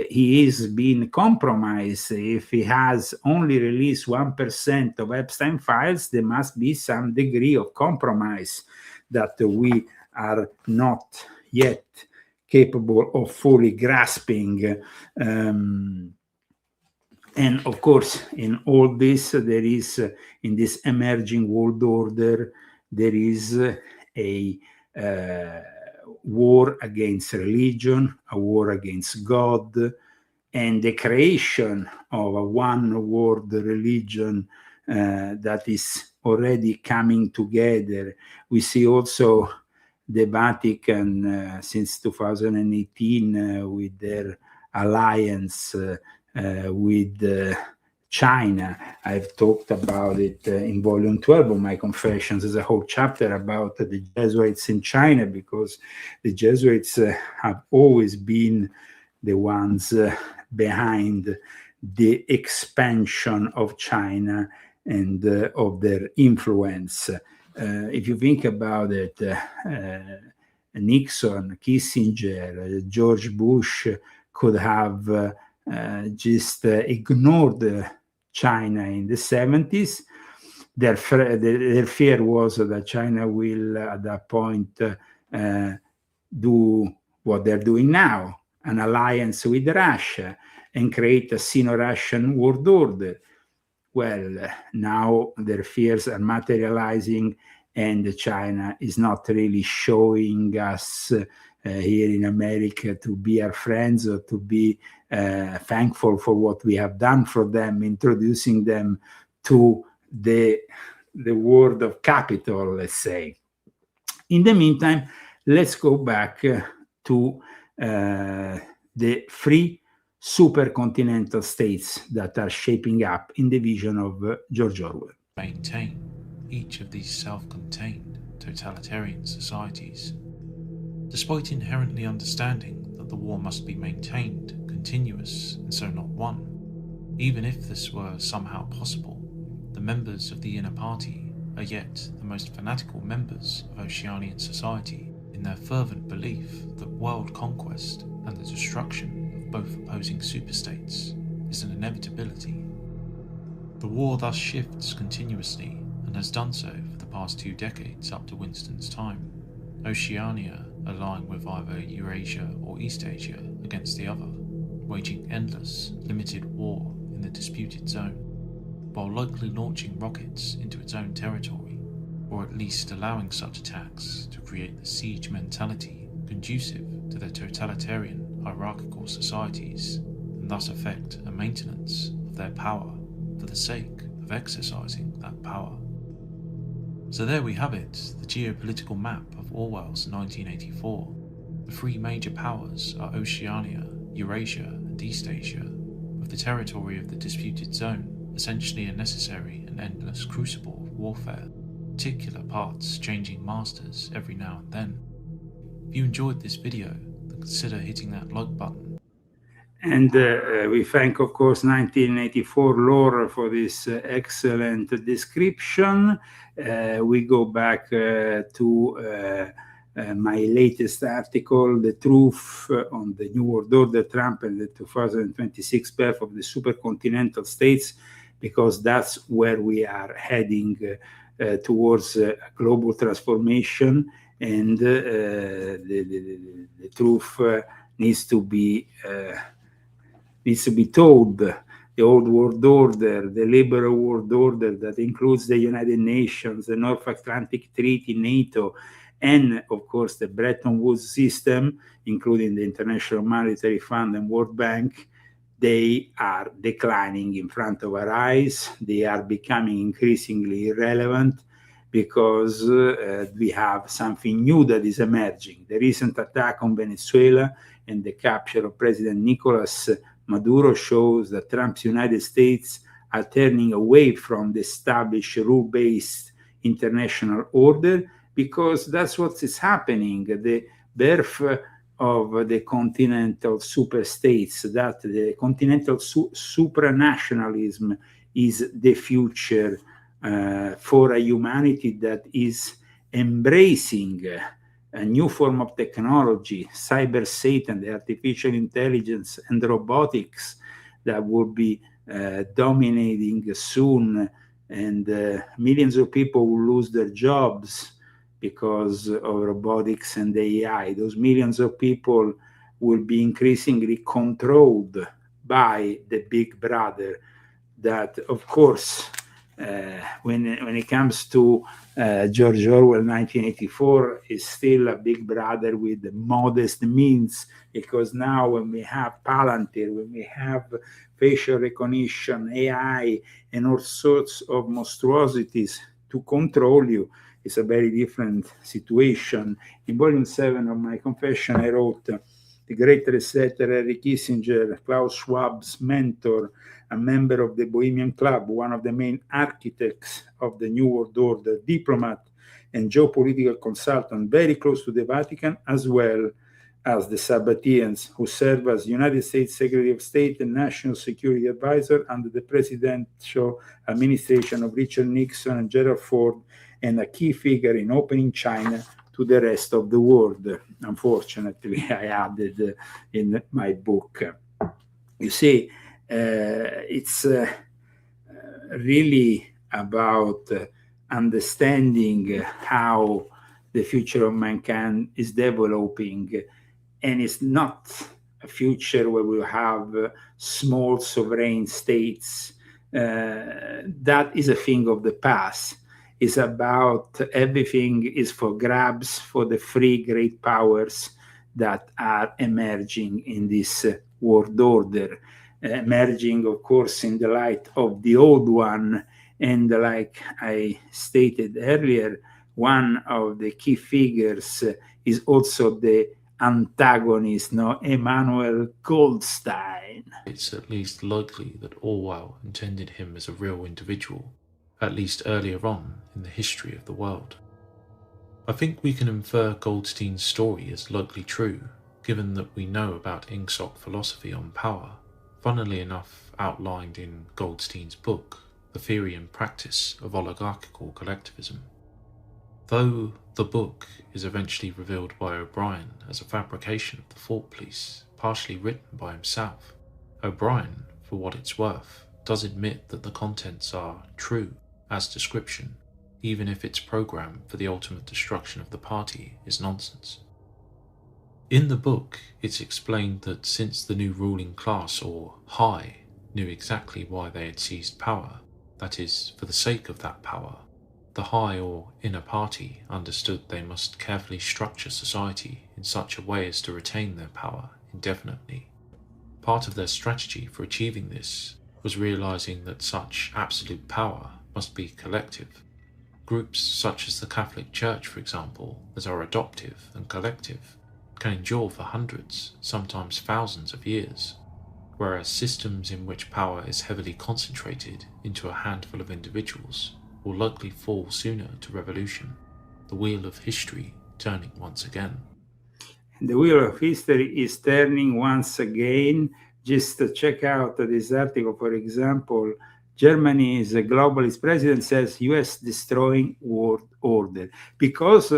He is being compromised. If he has only released 1% of Epstein files, there must be some degree of compromise that we are not yet capable of fully grasping. And of course, in all this, there is, in this emerging world order, there is a war against religion, a war against God, and the creation of a one world religion that is already coming together. We see also the Vatican since 2018 with their alliance with China. I've talked about it in volume 12 of my Confessions. There's a whole chapter about the Jesuits in China, because the Jesuits have always been the ones behind the expansion of China and of their influence. If you think about it, Nixon, Kissinger, George Bush could have just ignored China in the 70s. Their fear was that China will, at that point, do what they're doing now, an alliance with Russia, and create a Sino-Russian world order. Well, now their fears are materializing, and China is not really showing us here in America to be our friends or to be thankful for what we have done for them, introducing them to the world of capital, let's say. In the meantime, let's go back to the three supercontinental states that are shaping up in the vision of George Orwell. Maintain each of these self-contained totalitarian societies, despite inherently understanding that the war must be maintained, continuous, and so not won. Even if this were somehow possible, the members of the inner party are yet the most fanatical members of Oceanian society in their fervent belief that world conquest and the destruction of both opposing superstates is an inevitability. The war thus shifts continuously and has done so for the past 2 decades up to Winston's time, Oceania allying with either Eurasia or East Asia against the other, waging endless, limited war in the disputed zone, while likely launching rockets into its own territory, or at least allowing such attacks to create the siege mentality conducive to their totalitarian, hierarchical societies, and thus affect a maintenance of their power for the sake of exercising that power. So there we have it, the geopolitical map of Orwell's 1984. The 3 major powers are Oceania, Eurasia, and East Asia, with the territory of the disputed zone essentially a necessary and endless crucible of warfare, particular parts changing masters every now and then. If you enjoyed this video, then consider hitting that like button. And we thank, of course, 1984 Lore for this excellent description. We go back to my latest article, The Truth on the New World Order, Trump and the 2026 birth of the supercontinental states, because that's where we are heading towards global transformation, and the truth needs to be told. The old world order, the liberal world order that includes the United Nations, the North Atlantic Treaty, NATO, and of course the Bretton Woods system, including the International Monetary Fund and World Bank, they are declining in front of our eyes. They are becoming increasingly irrelevant because we have something new that is emerging. The recent attack on Venezuela and the capture of President Nicolas Maduro shows that Trump's United States are turning away from the established rule-based international order, because that's what is happening. The birth of the continental superstates, that the continental supranationalism is the future for a humanity that is embracing a new form of technology, cyber Satan, the artificial intelligence and robotics that will be dominating soon, and millions of people will lose their jobs because of robotics and AI. Those millions of people will be increasingly controlled by the big brother that, of course, when it comes to George Orwell 1984, is still a big brother with modest means, because now when we have Palantir, when we have facial recognition, AI, and all sorts of monstrosities to control you, it's a very different situation. In volume 7 of my confession, I wrote, the great resetter Henry Kissinger, Klaus Schwab's mentor, a member of the Bohemian Club, one of the main architects of the New World Order, diplomat and geopolitical consultant, very close to the Vatican, as well as the Sabbatians, who serve as United States Secretary of State and National Security Advisor under the presidential administration of Richard Nixon and Gerald Ford, and a key figure in opening China to the rest of the world. Unfortunately, I added in my book. You see, it's really about understanding how the future of mankind is developing, and it's not a future where we'll have small sovereign states. That is a thing of the past. It's about everything is for grabs for the three great powers that are emerging in this world order. Emerging, of course, in the light of the old one. And like I stated earlier, one of the key figures is also the antagonist, Emmanuel Goldstein. It's at least likely that Orwell intended him as a real individual, at least earlier on in the history of the world. I think we can infer Goldstein's story as likely true, given that we know about Ingsoc philosophy on power, funnily enough outlined in Goldstein's book, The Theory and Practice of Oligarchical Collectivism. Though the book is eventually revealed by O'Brien as a fabrication of the Thought Police, partially written by himself, O'Brien, for what it's worth, does admit that the contents are true as description, even if its program for the ultimate destruction of the party is nonsense. In the book, it's explained that since the new ruling class, or high, knew exactly why they had seized power, that is, for the sake of that power, the high or inner party understood they must carefully structure society in such a way as to retain their power indefinitely. Part of their strategy for achieving this was realizing that such absolute power must be collective. Groups such as the Catholic Church, for example, that are adoptive and collective, can endure for hundreds, sometimes thousands of years, whereas systems in which power is heavily concentrated into a handful of individuals will likely fall sooner to revolution, the wheel of history turning once again. The wheel of history is turning once again. Just check out this article, for example. Germany's globalist president says US destroying world order, because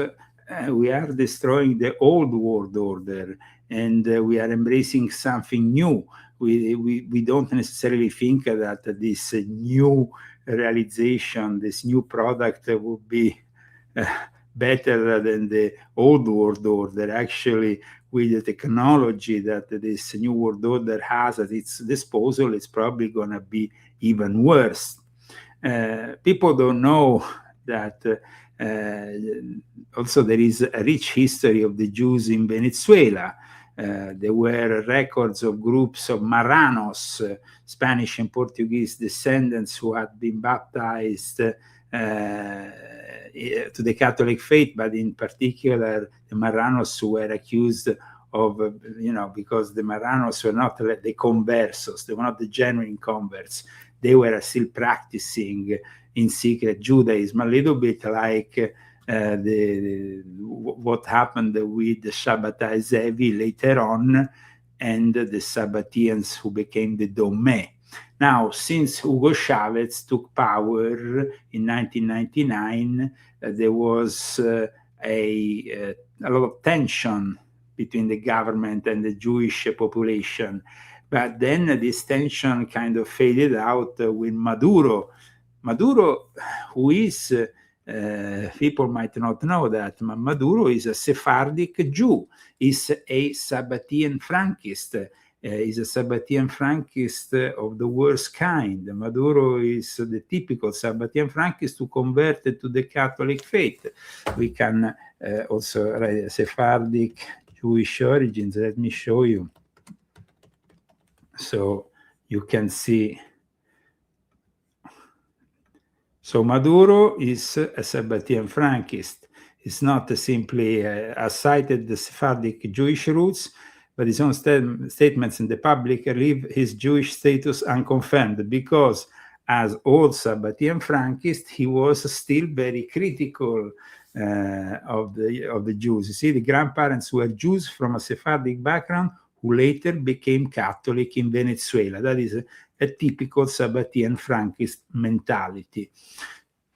we are destroying the old world order, and we are embracing something new. We don't necessarily think that this new realization, this new product would be better than the old world order. Actually, with the technology that this new world order has at its disposal, it's probably going to be even worse. People don't know that also there is a rich history of the Jews in Venezuela. There were records of groups of Marranos, Spanish and Portuguese descendants, who had been baptized to the Catholic faith, but in particular the Marranos who were accused of, because the Marranos were not the conversos, they were not the genuine converts. They were still practicing in secret Judaism, a little bit like what happened with the Shabbatai Zevi later on, and the Sabbatians who became the Domé. Now, since Hugo Chavez took power in 1999, there was a lot of tension between the government and the Jewish population. But then this tension kind of faded out with Maduro. Maduro, who is, people might not know that, Maduro is a Sephardic Jew, is a Sabbatian Frankist. Is a Sabbatian Frankist of the worst kind. Maduro is the typical Sabbatian Frankist who converted to the Catholic faith. We can also write Sephardic Jewish origins. Let me show you. So you can see. So Maduro is a Sabbatian Frankist. It's not simply cited the Sephardic Jewish roots, but his own statements in the public leave his Jewish status unconfirmed, because as old Sabbatian Frankist, he was still very critical of the Jews. You see, the grandparents were Jews from a Sephardic background who later became Catholic in Venezuela. That is a typical Sabbatian Frankist mentality.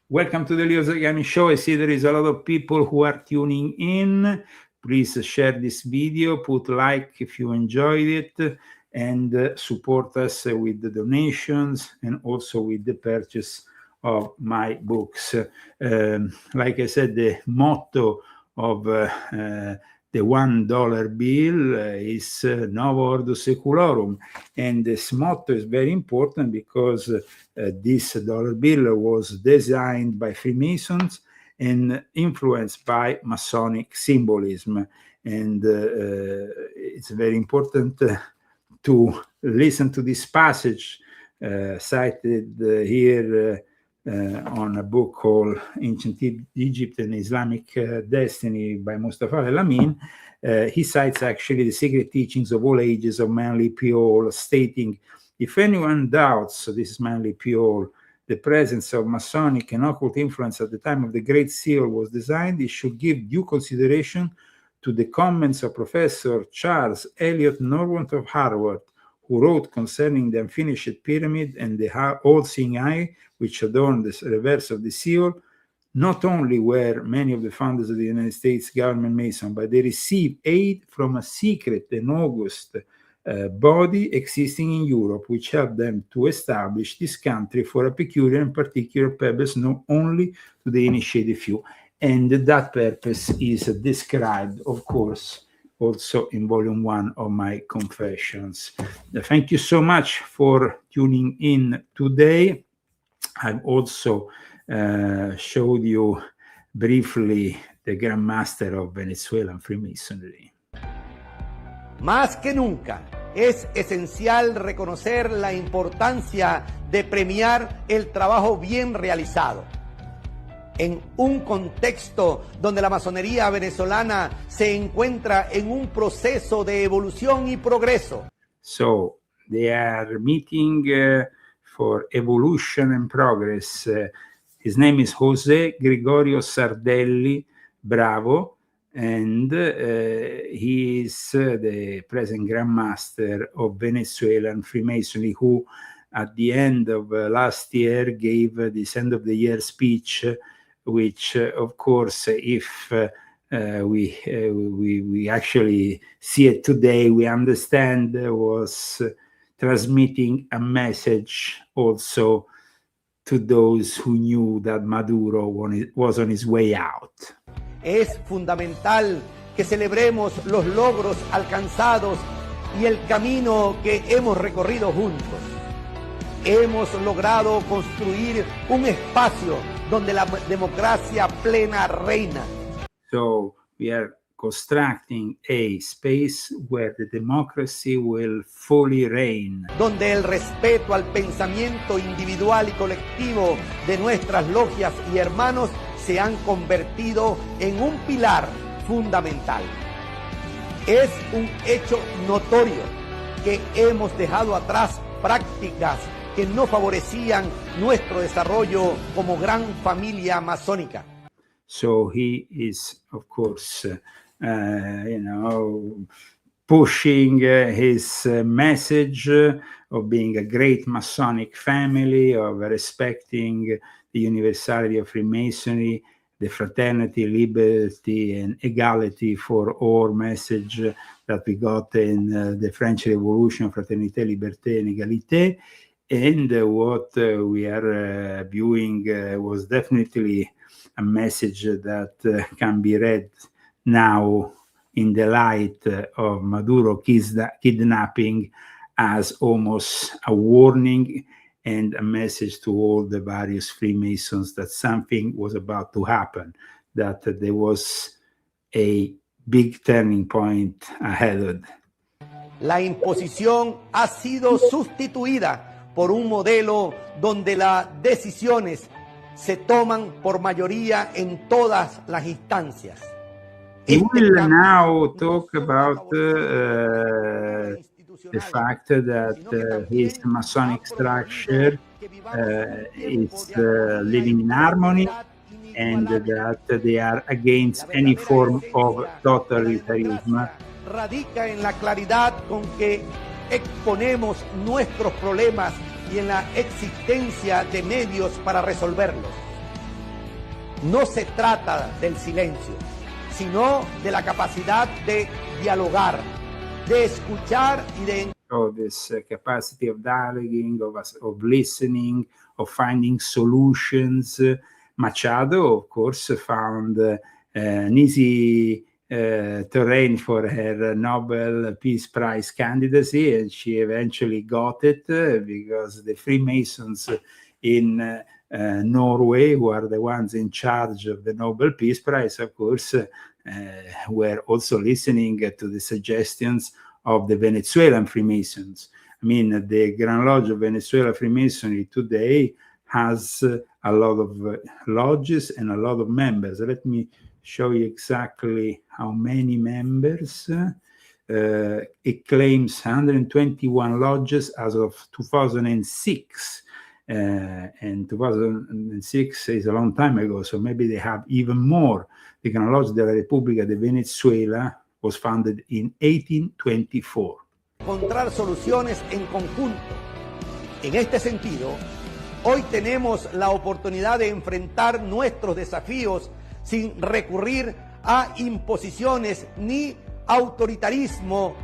Welcome to the Leo Zagami Show. I see there is a lot of people who are tuning in. Please share this video, put like if you enjoyed it, and support us with the donations and also with the purchase of my books. Like I said, the motto of the $1 bill is Novo Ordo Secularum. And this motto is very important because this dollar bill was designed by Freemasons and influenced by Masonic symbolism. And it's very important to listen to this passage cited here on a book called Ancient Egypt and Islamic Destiny by Mustafa al-Amin. He cites actually the secret teachings of all ages of Manly Piol, stating, if anyone doubts, so this is Manly Piol, the presence of Masonic and occult influence at the time of the Great Seal was designed, it should give due consideration to the comments of Professor Charles Eliot Norwood of Harvard, who wrote concerning the unfinished pyramid and the all-seeing eye, which adorned the reverse of the seal, not only were many of the founders of the United States government Mason, but they received aid from a secret and august body existing in Europe, which helped them to establish this country for a peculiar and particular purpose known only to the initiated few. And that purpose is described, of course, also in volume 1 of my Confessions. Thank you so much for tuning in today. I've also showed you briefly the Grand Master of Venezuelan Freemasonry. Más que nunca es esencial reconocer la importancia de premiar el trabajo bien realizado. En un contexto donde la masonería venezolana se encuentra en un proceso de evolución y progreso. So, they are meeting for evolution and progress. His name is José Gregorio Sardelli Bravo, and he is the present Grand Master of Venezuelan Freemasonry, who at the end of last year gave this end of the year speech, which of course, if we actually see it today, we understand was transmitting a message also to those who knew that Maduro was on his way out. Es fundamental que celebremos los logros alcanzados y el camino que hemos recorrido juntos. Hemos logrado construir un espacio donde la democracia plena reina. So we are constructing a space where the democracy will fully reign. Donde el respeto al pensamiento individual y colectivo de nuestras logias y hermanos se han convertido en un pilar fundamental. Es un hecho notorio que hemos dejado atrás prácticas que no favorecían nuestro desarrollo como gran familia masónica. So he is, of course, pushing his message of being a great Masonic family, of respecting the universality of Freemasonry, the fraternity, liberty, and equality for all message that we got in the French Revolution, Fraternité, Liberté, and Égalité. And what we are viewing was definitely a message that can be read now in the light of Maduro kidnapping as almost a warning and a message to all the various Freemasons that something was about to happen, that there was a big turning point ahead. La imposición ha sido sustituida por un modelo donde las decisiones se toman por mayoría en todas las instancias. We will now talk about the fact that his Masonic structure is living in harmony and that they are against any form of totalitarianism. Radica en la claridad con que exponemos nuestros problemas y en la existencia de medios para resolverlos. No se trata del silencio, sino de la capacidad de dialogar, de escuchar y de... So this capacity of dialoguing, of listening, of finding solutions. Machado, of course, found an easy terrain for her Nobel Peace Prize candidacy, and she eventually got it because the Freemasons in Norway, who are the ones in charge of the Nobel Peace Prize, of course, were also listening to the suggestions of the Venezuelan Freemasons. I mean, the Grand Lodge of Venezuela Freemasonry today has a lot of lodges and a lot of members. Let me show you exactly how many members. It claims 121 lodges as of 2006. And 2006 is a long time ago, so maybe they have even more. The Gran Lodge della Repubblica de Venezuela was founded in 1824. Encontrar soluciones en conjunto. En este sentido, hoy tenemos la oportunidad de enfrentar nuestros desafíos sin recurrir a imposiciones ni autoritarismo.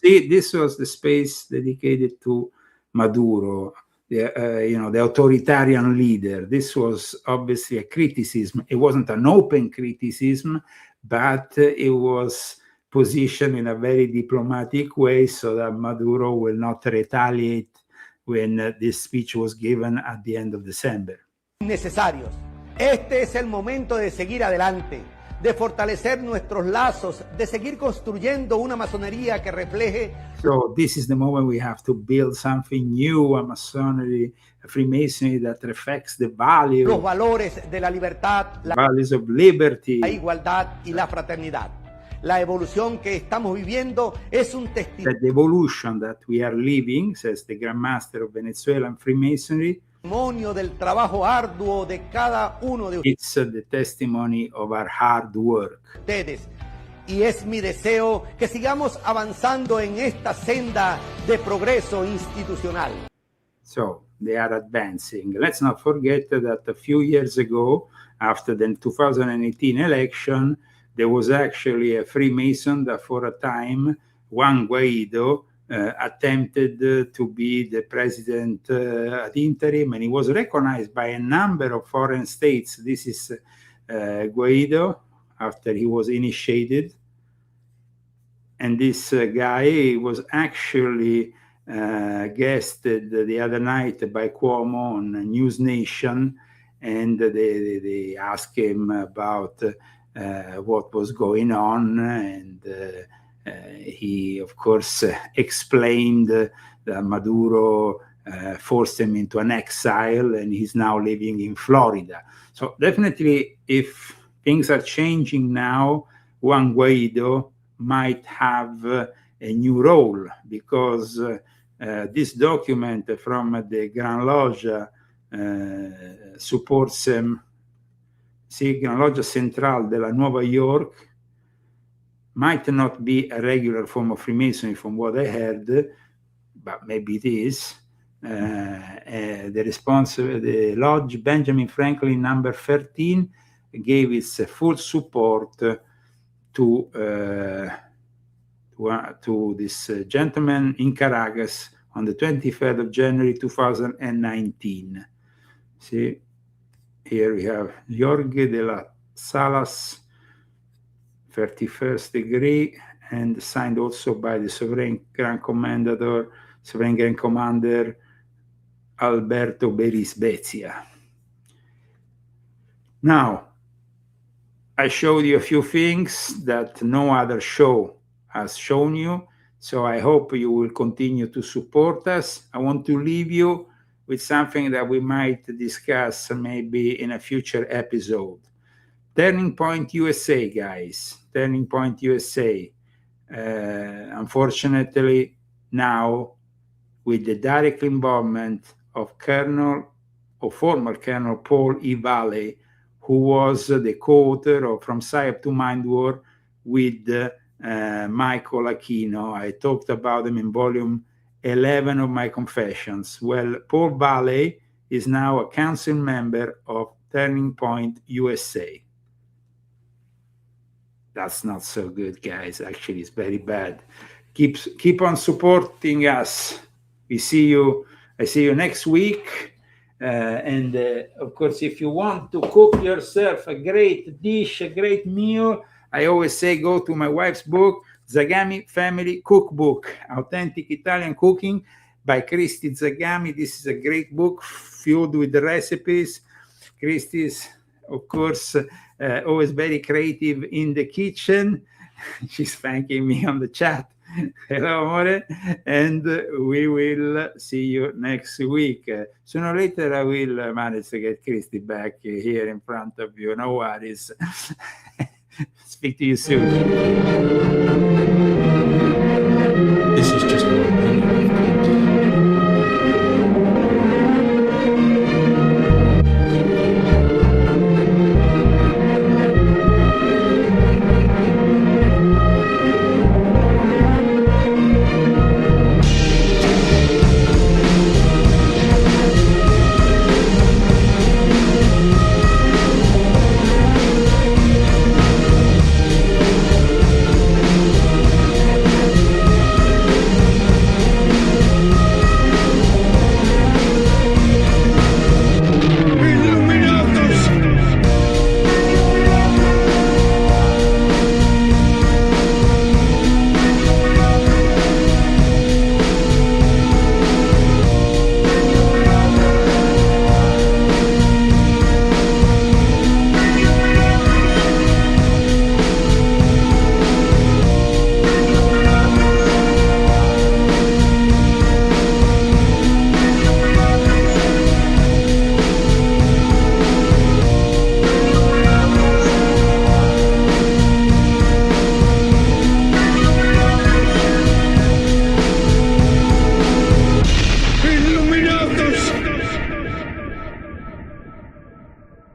See, this was the space dedicated to Maduro, the authoritarian leader. This was obviously a criticism. It wasn't an open criticism, but it was positioned in a very diplomatic way so that Maduro will not retaliate when this speech was given at the end of December. Necesarios. Este es el momento de seguir adelante, de fortalecer nuestros lazos, de seguir construyendo una masonería que refleje. So this is the moment we have to build something new, a masonry, a Freemasonry that reflects the value, los valores de la libertad, la values of liberty, la igualdad y la fraternidad. La evolución que estamos viviendo es un testimonio. That the evolution that we are living, says the Grand Master of Venezuelan Freemasonry, del trabajo arduo de cada uno de it's the testimony of our hard work. ustedes. Y es mi deseo que sigamos avanzando en esta senda de progreso institucional. So they are advancing. Let's not forget that a few years ago, after the 2018 election, there was actually a Freemason that for a time, Juan Guaido, attempted to be the president ad interim, and he was recognized by a number of foreign states. This is Guaido, after he was initiated. And this guy was actually guested the other night by Cuomo on News Nation, and they asked him about what was going on, and he, of course, explained that Maduro forced him into an exile, and he's now living in Florida. So definitely, if things are changing now, Juan Guaido might have a new role, because this document from the Gran Logia supports him. See, Gran Logia Central della Nueva York might not be a regular form of Freemasonry from what I heard, but maybe it is. The lodge Benjamin Franklin number 13 gave its full support to this gentleman in Caracas on the 23rd of January 2019. See, here we have Jorge de las Salas, 31st degree, and signed also by the Sovereign Grand Commander Alberto Berisbezia. Now, I showed you a few things that no other show has shown you, so I hope you will continue to support us. I want to leave you with something that we might discuss maybe in a future episode. Turning Point USA, guys. Turning Point USA. Unfortunately, now, with the direct involvement of former Colonel Paul E. Valley, who was the co-author of From Psyop to Mind War with Michael Aquino. I talked about him in volume 11 of my Confessions. Well, Paul Valley is now a council member of Turning Point USA. That's not so good, guys. Actually, it's very bad. Keep on supporting us. I see you next week. And of course, if you want to cook yourself a great dish, a great meal, I always say go to my wife's book, Zagami Family Cookbook, Authentic Italian Cooking by Christy Zagami. This is a great book filled with the recipes. Christy's, of course, always very creative in the kitchen. She's thanking me on the chat. Hello, amore. And we will see you next week. Sooner or later, I will manage to get Christy back here in front of you. No worries. Speak to you soon.